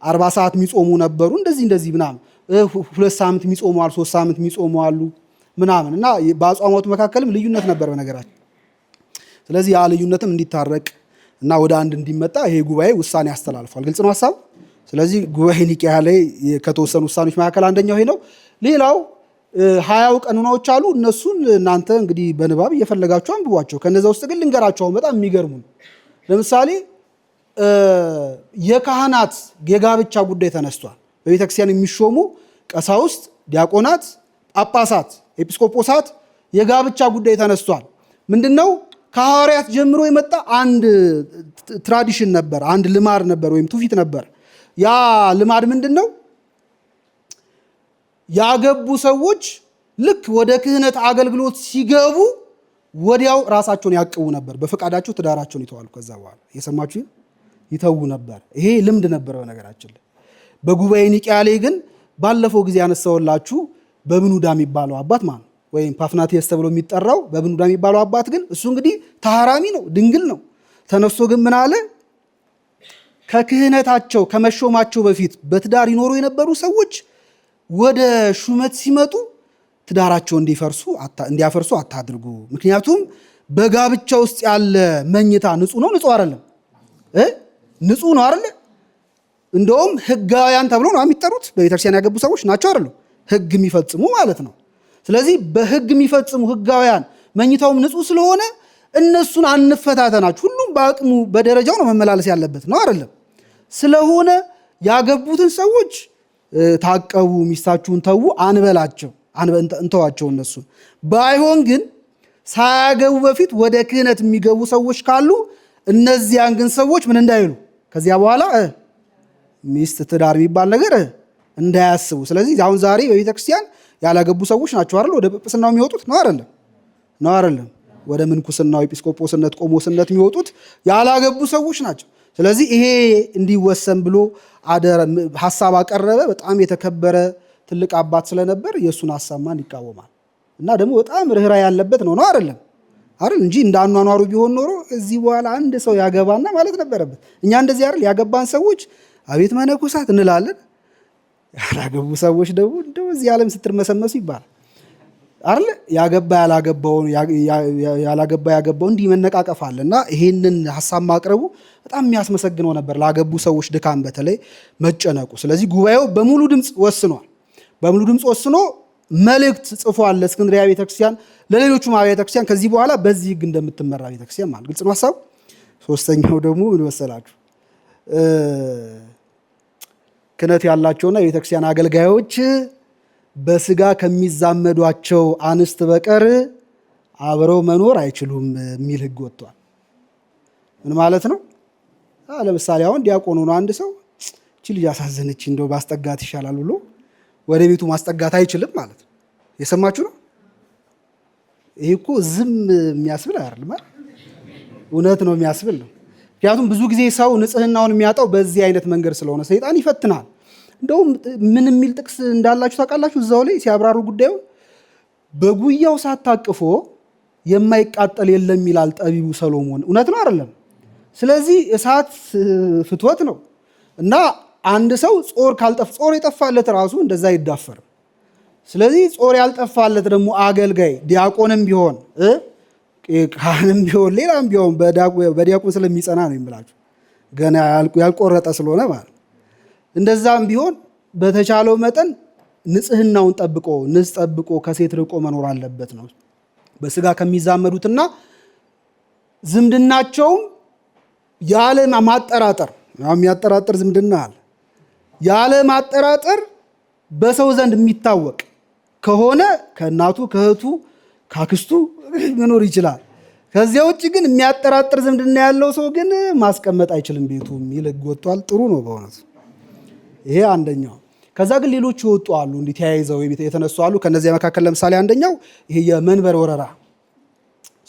40 ሰዓት የሚጾሙ ነበሩ። እንደዚህ ምናምን 2 ሳምንት የሚጾሙ አሉ፣ 3 ሳምንት የሚጾሙ አሉ ምናምን እና በአጽዋማቱ መካከልም ልዩነት ነበር በነገራችን። ስለዚህ ያ ልዩነትም እንዲታረቅ እና ወደ አንድ እንዲመጣ ይሄ ጉባኤ ውሳኔ አስተላልፏል። ግልጽ ነው ሐሳብ። ስለዚህ ጉባኤ ኒቅያ ላይ ከተወሰኑ ውሳኔዎች መካከል አንደኛው ይሄ ነው። ሌላው 20 ቀኖናዎች አሉ። እነሱን እናንተ እንግዲህ በንባብ እየፈለጋችሁ አንብቧቸው። ከነዛ ውስጥ ግን ልንገራቸው በጣም የሚገርሙ። ለምሳሌ የካህናት የጋብቻ ጉዳይ ተነስቷል። በቤተክርስቲያን የሚሾሙ ቀሳውስት፣ ዲያቆናት፣ ጳጳሳት፣ ኤጲስቆጶሳት የጋብቻ ጉዳይ ተነስቷል። ምንድነው? ከሐዋርያት ጀምሮ የመጣ አንድ ትራዲሽን ነበር፣ አንድ ልማድ ነበር ወይም ትውፊት ነበር። ያ ልማድ ምንድነው? ያገቡ ሰዎች ልክ ወደ ክህነት አገልግሎት ሲገቡ ወዲያው ራሳቸውን ያቅቡ ነበር። በፈቃዳቸው ትዳራቸውን ይተዋሉ። ከዛ በኋላ የሰማችሁ ይተዉ ነበር። ይሄ ልምድ ነበር በነገራችን ላይ። በጉባኤ ኒቅያ ላይ ግን ባለፈው ጊዜ ያነሳውላችሁ በብኑዳ የሚባለው አባት ማለት ወይም ፓፍናቴስ ተብሎ የሚጠራው በብኑዳ የሚባለው አባት ግን እሱ እንግዲህ ተሐራሚ ነው፣ ድንግል ነው። ተነስቶ ግን ምን አለ? ከክህነታቸው ከመሾማቸው በፊት በትዳር ይኖሩ የነበሩ ሰዎች ወደ ሹመት ሲመጡ ትዳራቸው እንዲያፈርሱ አታድርጉ። ምክንያቱም በጋብቻ ውስጥ ያለ መኝታ ንጹህ ነው፣ ንጹህ አይደለም? ንጹህ ነው አይደለ? እንደውም ሕጋውያን ተብሎ ነው የሚጠሩት። በቤተክርስቲያን ያገቡ ሰዎች ናቸው አይደሉ? ሕግ የሚፈጽሙ ማለት ነው። ስለዚህ በሕግ የሚፈጽሙ ሕጋውያን መኝታውም ንጹህ ስለሆነ እነሱን አንፈታተናችሁ። ሁሉም በአቅሙ በደረጃው ነው መመላለስ ያለበት ነው አይደለም? ስለሆነ ያገቡትን ሰዎች ታቀቡ፣ ሚስታችሁን ተዉ አንበላቸው፣ እንተዋቸው እነሱን። ባይሆን ግን ሳያገቡ በፊት ወደ ክህነት የሚገቡ ሰዎች ካሉ እነዚያን ግን ሰዎች ምን እንዳይሉ ከዚያ በኋላ ሚስት ትዳር የሚባል ነገር እንዳያስቡ። ስለዚህ አሁን ዛሬ በቤተ ክርስቲያን ያላገቡ ሰዎች ናቸው አይደል ወደ ጵጵስናው የሚወጡት ነው አይደለም? ወደ ምንኩስናው ኤጲስቆጶስነት፣ ቆሞስነት የሚወጡት ያላገቡ ሰዎች ናቸው። ስለዚህ ይሄ እንዲወሰን ብሎ ሐሳብ አቀረበ። በጣም የተከበረ ትልቅ አባት ስለነበር የእሱን ሐሳብ ማን ይቃወማል? እና ደግሞ በጣም ርኅራኄ ያለበት ነው አይደል እንጂ እንዳኗኗሩ ቢሆን ኖሮ እዚህ በኋላ አንድ ሰው ያገባና ማለት ነበረበት። እኛ እንደዚህ አይደል ያገባን ሰዎች አቤት መነኮሳት እንላለን። ያላገቡ ሰዎች ደግሞ እንደው እዚህ ዓለም ስትርመሰመሱ ይባላል አይደል? ያገባ ያገባው እንዲህ መነቃቀፍ አለ። እና ይሄንን ሐሳብ ማቅረቡ በጣም የሚያስመሰግነው ነበር፣ ላገቡ ሰዎች ድካም በተለይ መጨነቁ። ስለዚህ ጉባኤው በሙሉ ድምፅ ወስኗል። በሙሉ ድምፅ ወስኖ መልእክት ጽፏል ለእስክንድርያ ቤተክርስቲያን፣ ለሌሎቹም አብያተ ክርስቲያን ከዚህ በኋላ በዚህ ህግ እንደምትመራ ቤተክርስቲያን ማለት ግልጽ ነው ሐሳቡ። ሶስተኛው ደግሞ ምን መሰላችሁ? ክህነት ያላቸውና የቤተክርስቲያን አገልጋዮች በስጋ ከሚዛመዷቸው አንስት በቀር አብረው መኖር አይችሉም የሚል ህግ ወጥቷል። ምን ማለት ነው? ለምሳሌ አሁን ዲያቆን ሆኖ አንድ ሰው እቺ ልጅ አሳዘነች እንደው ባስጠጋት ይሻላል ብሎ ወደ ቤቱ ማስጠጋት አይችልም ማለት ነው። የሰማችሁ ነው? ይሄ እኮ ዝም የሚያስብል አይደለም፣ እውነት ነው የሚያስብል ነው። ምክንያቱም ብዙ ጊዜ ሰው ንጽህናውን የሚያጣው በዚህ አይነት መንገድ ስለሆነ ሰይጣን ይፈትናል። እንደውም ምን የሚል ጥቅስ እንዳላችሁ ታውቃላችሁ? እዛው ላይ ሲያብራሩ ጉዳዩ በጉያው ሳታቅፎ የማይቃጠል የለም ይላል ጠቢቡ ሰሎሞን። እውነት ነው አይደለም? ስለዚህ እሳት ፍትወት ነው እና አንድ ሰው ጾር የጠፋለት ራሱ እንደዛ አይዳፈርም። ስለዚህ ጾር ያልጠፋለት ደግሞ አገልጋይ ዲያቆንም ቢሆን ካህንም ቢሆን ሌላም ቢሆን በዲያቆን ስለሚጸና ነው የምላችሁ፣ ገና ያልቆረጠ ስለሆነ ማለት እንደዛም ቢሆን በተቻለው መጠን ንጽህናውን ጠብቆ ከሴት ርቆ መኖር አለበት ነው። በስጋ ከሚዛመዱትና ዝምድናቸውም ያለ ማጠራጠር የሚያጠራጥር ዝምድና አለ። ያለ ማጠራጠር በሰው ዘንድ የሚታወቅ ከሆነ ከእናቱ ከእህቱ ካክስቱ መኖር ይችላል። ከዚያ ውጭ ግን የሚያጠራጥር ዝምድና ያለው ሰው ግን ማስቀመጥ አይችልም ቤቱ የሚል ህግ ወጥቷል። ጥሩ ነው በእውነት ይሄ አንደኛው። ከዛ ግን ሌሎች ይወጡ አሉ፣ እንዲህ ተያይዘው የተነሱ አሉ። ከነዚያ መካከል ለምሳሌ አንደኛው ይሄ የመንበር ወረራ።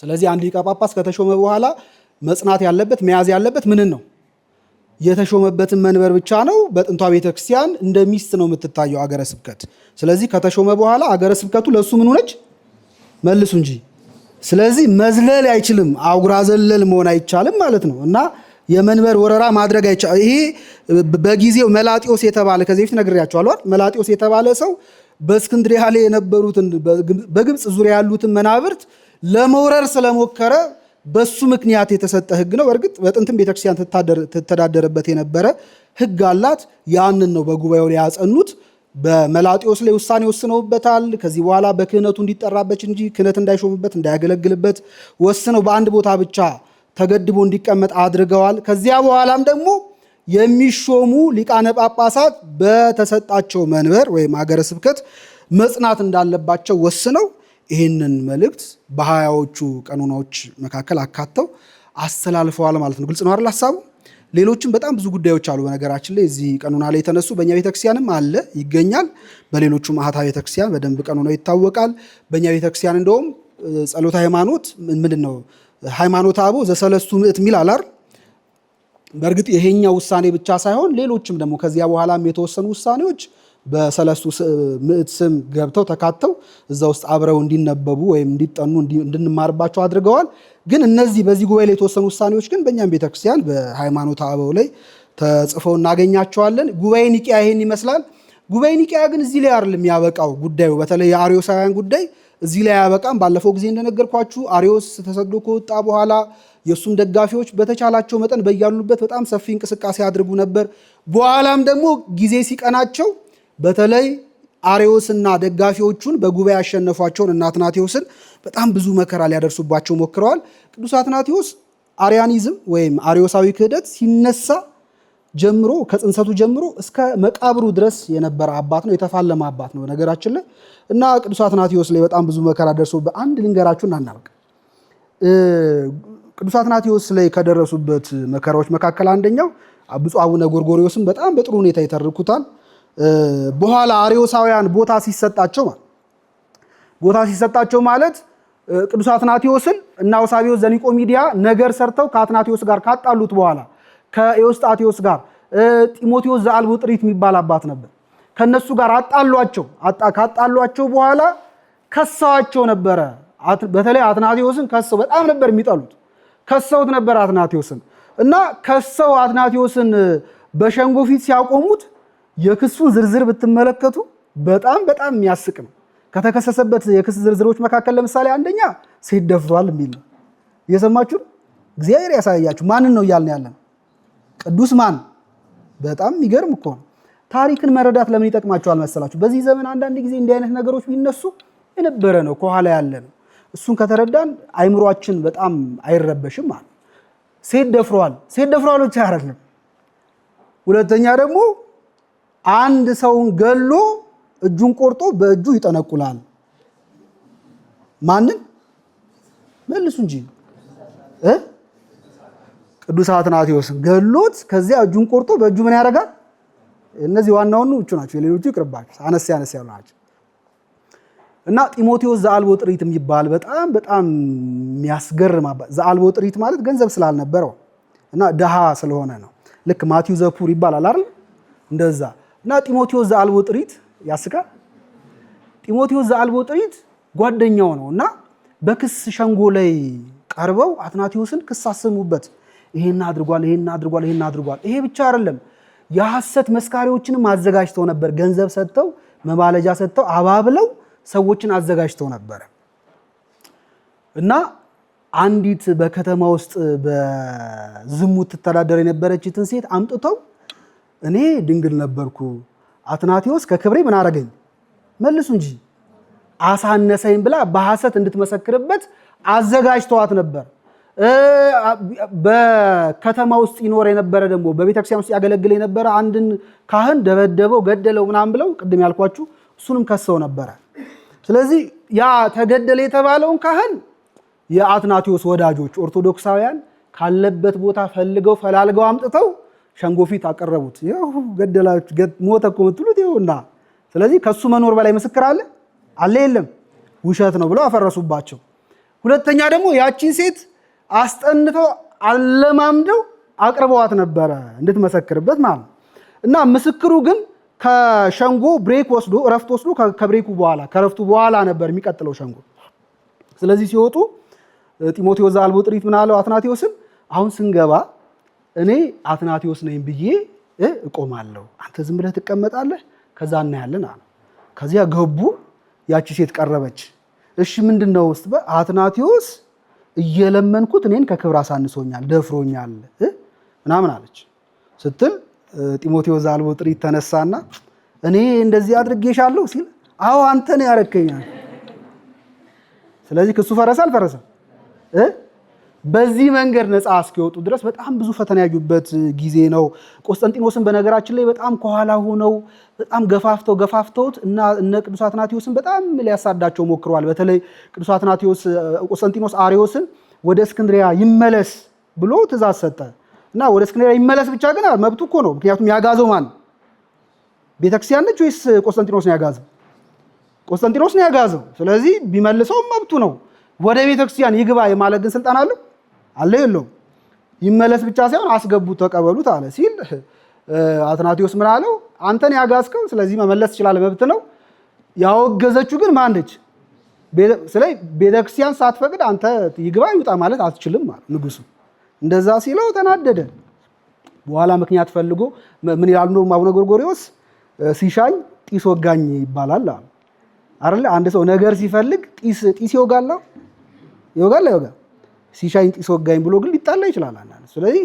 ስለዚህ አንድ ሊቀ ጳጳስ ከተሾመ በኋላ መጽናት ያለበት መያዝ ያለበት ምንን ነው? የተሾመበትን መንበር ብቻ ነው። በጥንቷ ቤተክርስቲያን እንደ ሚስት ነው የምትታየው አገረ ስብከት። ስለዚህ ከተሾመ በኋላ አገረ ስብከቱ ለሱ ምን ሆነች? መልሱ እንጂ። ስለዚህ መዝለል አይችልም፣ አጉራ ዘለል መሆን አይቻልም ማለት ነው። እና የመንበር ወረራ ማድረግ አይቻልም። ይሄ በጊዜው መላጢዮስ የተባለ ከዚህ በፊት ነግሬያቸዋለሁ። መላጢዮስ የተባለ ሰው በእስክንድርያ ላይ የነበሩትን በግብፅ ዙሪያ ያሉትን መናብርት ለመውረር ስለሞከረ በሱ ምክንያት የተሰጠ ህግ ነው። በእርግጥ በጥንትም ቤተክርስቲያን ትተዳደርበት የነበረ ህግ አላት። ያንን ነው በጉባኤው ላይ ያጸኑት። በመላጢዮስ ላይ ውሳኔ ወስነውበታል። ከዚህ በኋላ በክህነቱ እንዲጠራበት እንጂ ክህነት እንዳይሾምበት እንዳያገለግልበት ወስነው በአንድ ቦታ ብቻ ተገድቦ እንዲቀመጥ አድርገዋል። ከዚያ በኋላም ደግሞ የሚሾሙ ሊቃነ ጳጳሳት በተሰጣቸው መንበር ወይም አገረ ስብከት መጽናት እንዳለባቸው ወስነው ይህንን መልእክት በሀያዎቹ ቀኖናዎች መካከል አካተው አስተላልፈዋል ማለት ነው። ግልጽ ነው አይደል ሐሳቡ? ሌሎችም በጣም ብዙ ጉዳዮች አሉ። በነገራችን ላይ እዚህ ቀኖና ላይ የተነሱ በእኛ ቤተክርስቲያንም አለ ይገኛል። በሌሎቹ ማህታ ቤተክርስቲያን በደንብ ቀኖናው ይታወቃል። በእኛ ቤተክርስቲያን እንደውም ጸሎተ ሃይማኖት ምንድን ነው ሃይማኖተ አበው ዘሰለስቱ ምዕት ሚል አላር። በእርግጥ ይሄኛው ውሳኔ ብቻ ሳይሆን ሌሎችም ደግሞ ከዚያ በኋላም የተወሰኑ ውሳኔዎች በሰለስቱ ምዕት ስም ገብተው ተካተው እዛ ውስጥ አብረው እንዲነበቡ ወይም እንዲጠኑ እንድንማርባቸው አድርገዋል። ግን እነዚህ በዚህ ጉባኤ ላይ የተወሰኑ ውሳኔዎች ግን በእኛም ቤተክርስቲያን በሃይማኖተ አበው ላይ ተጽፈው እናገኛቸዋለን። ጉባኤ ኒቂያ ይሄን ይመስላል። ጉባኤ ኒቂያ ግን እዚህ ላይ አይደለም ያበቃው ጉዳዩ። በተለይ የአርዮሳውያን ጉዳይ እዚህ ላይ አያበቃም። ባለፈው ጊዜ እንደነገርኳችሁ አርዮስ ተሰዶ ከወጣ በኋላ የእሱም ደጋፊዎች በተቻላቸው መጠን በያሉበት በጣም ሰፊ እንቅስቃሴ አድርጉ ነበር። በኋላም ደግሞ ጊዜ ሲቀናቸው በተለይ አርዮስና ደጋፊዎቹን በጉባኤ ያሸነፏቸውን እና አትናቴዎስን በጣም ብዙ መከራ ሊያደርሱባቸው ሞክረዋል። ቅዱስ አትናቴዎስ አርያኒዝም ወይም አርዮሳዊ ክህደት ሲነሳ ጀምሮ ከጽንሰቱ ጀምሮ እስከ መቃብሩ ድረስ የነበረ አባት ነው፣ የተፋለመ አባት ነው ነገራችን ላይ እና ቅዱስ አትናቴዎስ ላይ በጣም ብዙ መከራ ደርሶ በአንድ ልንገራችሁን አናውቅ። ቅዱስ አትናቴዎስ ላይ ከደረሱበት መከራዎች መካከል አንደኛው ብፁዕ አቡነ ጎርጎርዮስም በጣም በጥሩ ሁኔታ ይተርኩታል። በኋላ አርዮሳውያን ቦታ ሲሰጣቸው ማለት ቅዱስ አትናቴዎስን እና አውሳቢዎስ ዘኒቆሚዲያ ነገር ሰርተው ከአትናቴዎስ ጋር ካጣሉት በኋላ ከኤዎስጣቴዎስ ጋር ጢሞቴዎስ ዘአልቦጥሪት የሚባል አባት ነበር። ከነሱ ጋር ካጣሏቸው በኋላ ከሰዋቸው ነበረ። በተለይ አትናቴዎስን ከሰው በጣም ነበር የሚጠሉት። ከሰውት ነበር አትናቴዎስን እና ከሰው አትናቴዎስን በሸንጎ ፊት ሲያቆሙት የክሱን ዝርዝር ብትመለከቱ በጣም በጣም የሚያስቅ ነው። ከተከሰሰበት የክስ ዝርዝሮች መካከል ለምሳሌ አንደኛ ሴት ደፍሯል የሚል ነው። እየሰማችሁ እግዚአብሔር ያሳያችሁ። ማንን ነው እያልን ያለን? ቅዱስ ማን? በጣም የሚገርም እኮ ነው። ታሪክን መረዳት ለምን ይጠቅማቸዋል መሰላችሁ? በዚህ ዘመን አንዳንድ ጊዜ እንዲህ አይነት ነገሮች ቢነሱ የነበረ ነው፣ ከኋላ ያለ ነው። እሱን ከተረዳን አይምሯችን በጣም አይረበሽም ማለት። ሴት ደፍሯል ብቻ አይደለም። ሁለተኛ ደግሞ አንድ ሰውን ገሎ እጁን ቆርጦ በእጁ ይጠነቁላል። ማንን? መልሱ እንጂ ቅዱስ አትናቴዎስን ገሎት ከዚያ እጁን ቆርጦ በእጁ ምን ያደርጋል? እነዚህ ዋናዎቹ ናቸው። የሌሎቹ ይቅርባቸው፣ አነስ ያሉ ናቸው። እና ጢሞቴዎስ ዘአልቦ ጥሪት የሚባል በጣም የሚያስገርም ዘአልቦ ጥሪት ማለት ገንዘብ ስላልነበረው እና ድሃ ስለሆነ ነው። ልክ ማቲው ዘፑር ይባላል አይደል? እንደዛ። እና ጢሞቴዎስ ዘአልቦ ጥሪት ያስቃል። ጢሞቴዎስ ዘአልቦ ጥሪት ጓደኛው ነው እና በክስ ሸንጎ ላይ ቀርበው አትናቴዎስን ክስ አሰሙበት። ይሄን አድርጓል። ይሄ ብቻ አይደለም፣ የሐሰት መስካሪዎችንም አዘጋጅተው ነበር። ገንዘብ ሰጥተው መማለጃ ሰጥተው አባብለው ሰዎችን አዘጋጅተው ነበር። እና አንዲት በከተማ ውስጥ በዝሙት ትተዳደር የነበረችትን ሴት አምጥተው እኔ ድንግል ነበርኩ፣ አትናቴዎስ ከክብሬ ምን አረገኝ? መልሱ እንጂ አሳነሰኝ ብላ በሐሰት እንድትመሰክርበት አዘጋጅተዋት ነበር። በከተማ ውስጥ ይኖር የነበረ ደግሞ በቤተክርስቲያን ውስጥ ያገለግል የነበረ አንድን ካህን ደበደበው፣ ገደለው ምናምን ብለው ቅድም ያልኳችሁ እሱንም ከሰው ነበረ። ስለዚህ ያ ተገደለ የተባለውን ካህን የአትናቴዎስ ወዳጆች ኦርቶዶክሳውያን ካለበት ቦታ ፈልገው ፈላልገው አምጥተው ሸንጎ ፊት አቀረቡት። ይኸው ገደላችሁ፣ ሞተ እኮ የምትሉት ይኸውና። ስለዚህ ከሱ መኖር በላይ ምስክር አለ የለም? ውሸት ነው ብለው አፈረሱባቸው። ሁለተኛ ደግሞ ያቺን ሴት አስጠንተው አለማምደው አቅርበዋት ነበረ እንድትመሰክርበት ማለት ነው። እና ምስክሩ ግን ከሸንጎ ብሬክ ወስዶ እረፍት ወስዶ ከብሬኩ በኋላ ከረፍቱ በኋላ ነበር የሚቀጥለው ሸንጎ። ስለዚህ ሲወጡ ጢሞቴዎስ ዘአልቦ ጥሪት ምን አለው አትናቴዎስን፣ አሁን ስንገባ እኔ አትናቴዎስ ነኝ ብዬ እቆማለሁ፣ አንተ ዝም ብለህ ትቀመጣለህ፣ ከዛ እናያለን አለ። ከዚያ ገቡ። ያቺ ሴት ቀረበች። እሺ ምንድነው ውስጥ አትናቴዎስ እየለመንኩት እኔን ከክብር አሳንሶኛል፣ ደፍሮኛል ምናምን አለች ስትል ጢሞቴዎስ ዘአልቦ ጥሪት ተነሳና እኔ እንደዚህ አድርጌሻለሁ ሲል አዎ አንተ ነህ ያረከኛል። ስለዚህ ክሱ ፈረሰ አልፈረሰም? በዚህ መንገድ ነፃ እስኪወጡ ድረስ በጣም ብዙ ፈተና ያዩበት ጊዜ ነው። ቆስጠንጢኖስን በነገራችን ላይ በጣም ከኋላ ሆነው በጣም ገፋፍተውት እና እነ ቅዱስ አትናቴዎስን በጣም ሊያሳዳቸው ሞክረዋል። በተለይ ቅዱስ አትናቴዎስ ቆስጠንጢኖስ አርዮስን ወደ እስክንድሪያ ይመለስ ብሎ ትእዛዝ ሰጠ እና ወደ እስክንድሪያ ይመለስ ብቻ ግን መብቱ እኮ ነው። ምክንያቱም ያጋዘው ማን? ቤተክርስቲያን ነች ወይስ ቆስጠንጢኖስ ነው ያጋዘው? ቆስጠንጢኖስ ነው ያጋዘው። ስለዚህ ቢመልሰው መብቱ ነው። ወደ ቤተክርስቲያን ይግባ የማለት ግን ስልጣን አለው የለውም? ይመለስ ብቻ ሳይሆን አስገቡት፣ ተቀበሉት አለ ሲል አትናቴዎስ ምን አለው? አንተን ያጋዝከው፣ ስለዚህ መመለስ ትችላለህ፣ መብት ነው። ያወገዘችው ግን ማን ነች? ስለዚህ ቤተክርስቲያን ሳትፈቅድ አንተ ይግባ ይውጣ ማለት አትችልም ማለት ንጉሱ። እንደዛ ሲለው ተናደደ። በኋላ ምክንያት ፈልጎ ምን ይላል ነው አቡነ ጎርጎርዮስ ሲሻኝ ጢስ ወጋኝ ይባላል አይደል? አንድ ሰው ነገር ሲፈልግ ጢስ ይወጋል ሲሻኝ ጢስ ወጋኝ ብሎ ግን ሊጣላ ይችላል። ስለዚህ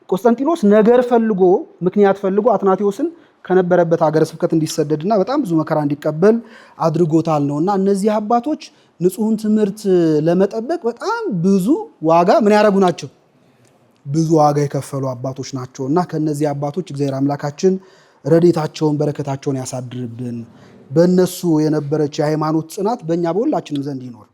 ቆስጠንጢኖስ ነገር ፈልጎ ምክንያት ፈልጎ አትናቴዎስን ከነበረበት ሀገረ ስብከት እንዲሰደድና በጣም ብዙ መከራ እንዲቀበል አድርጎታል ነውና እነዚህ አባቶች ንጹህን ትምህርት ለመጠበቅ በጣም ብዙ ዋጋ ምን ያደረጉ ናቸው? ብዙ ዋጋ የከፈሉ አባቶች ናቸውና ከነዚህ አባቶች እግዚአብሔር አምላካችን ረድኤታቸውን በረከታቸውን ያሳድርብን። በእነሱ የነበረች የሃይማኖት ጽናት በእኛ በሁላችንም ዘንድ ይኖር።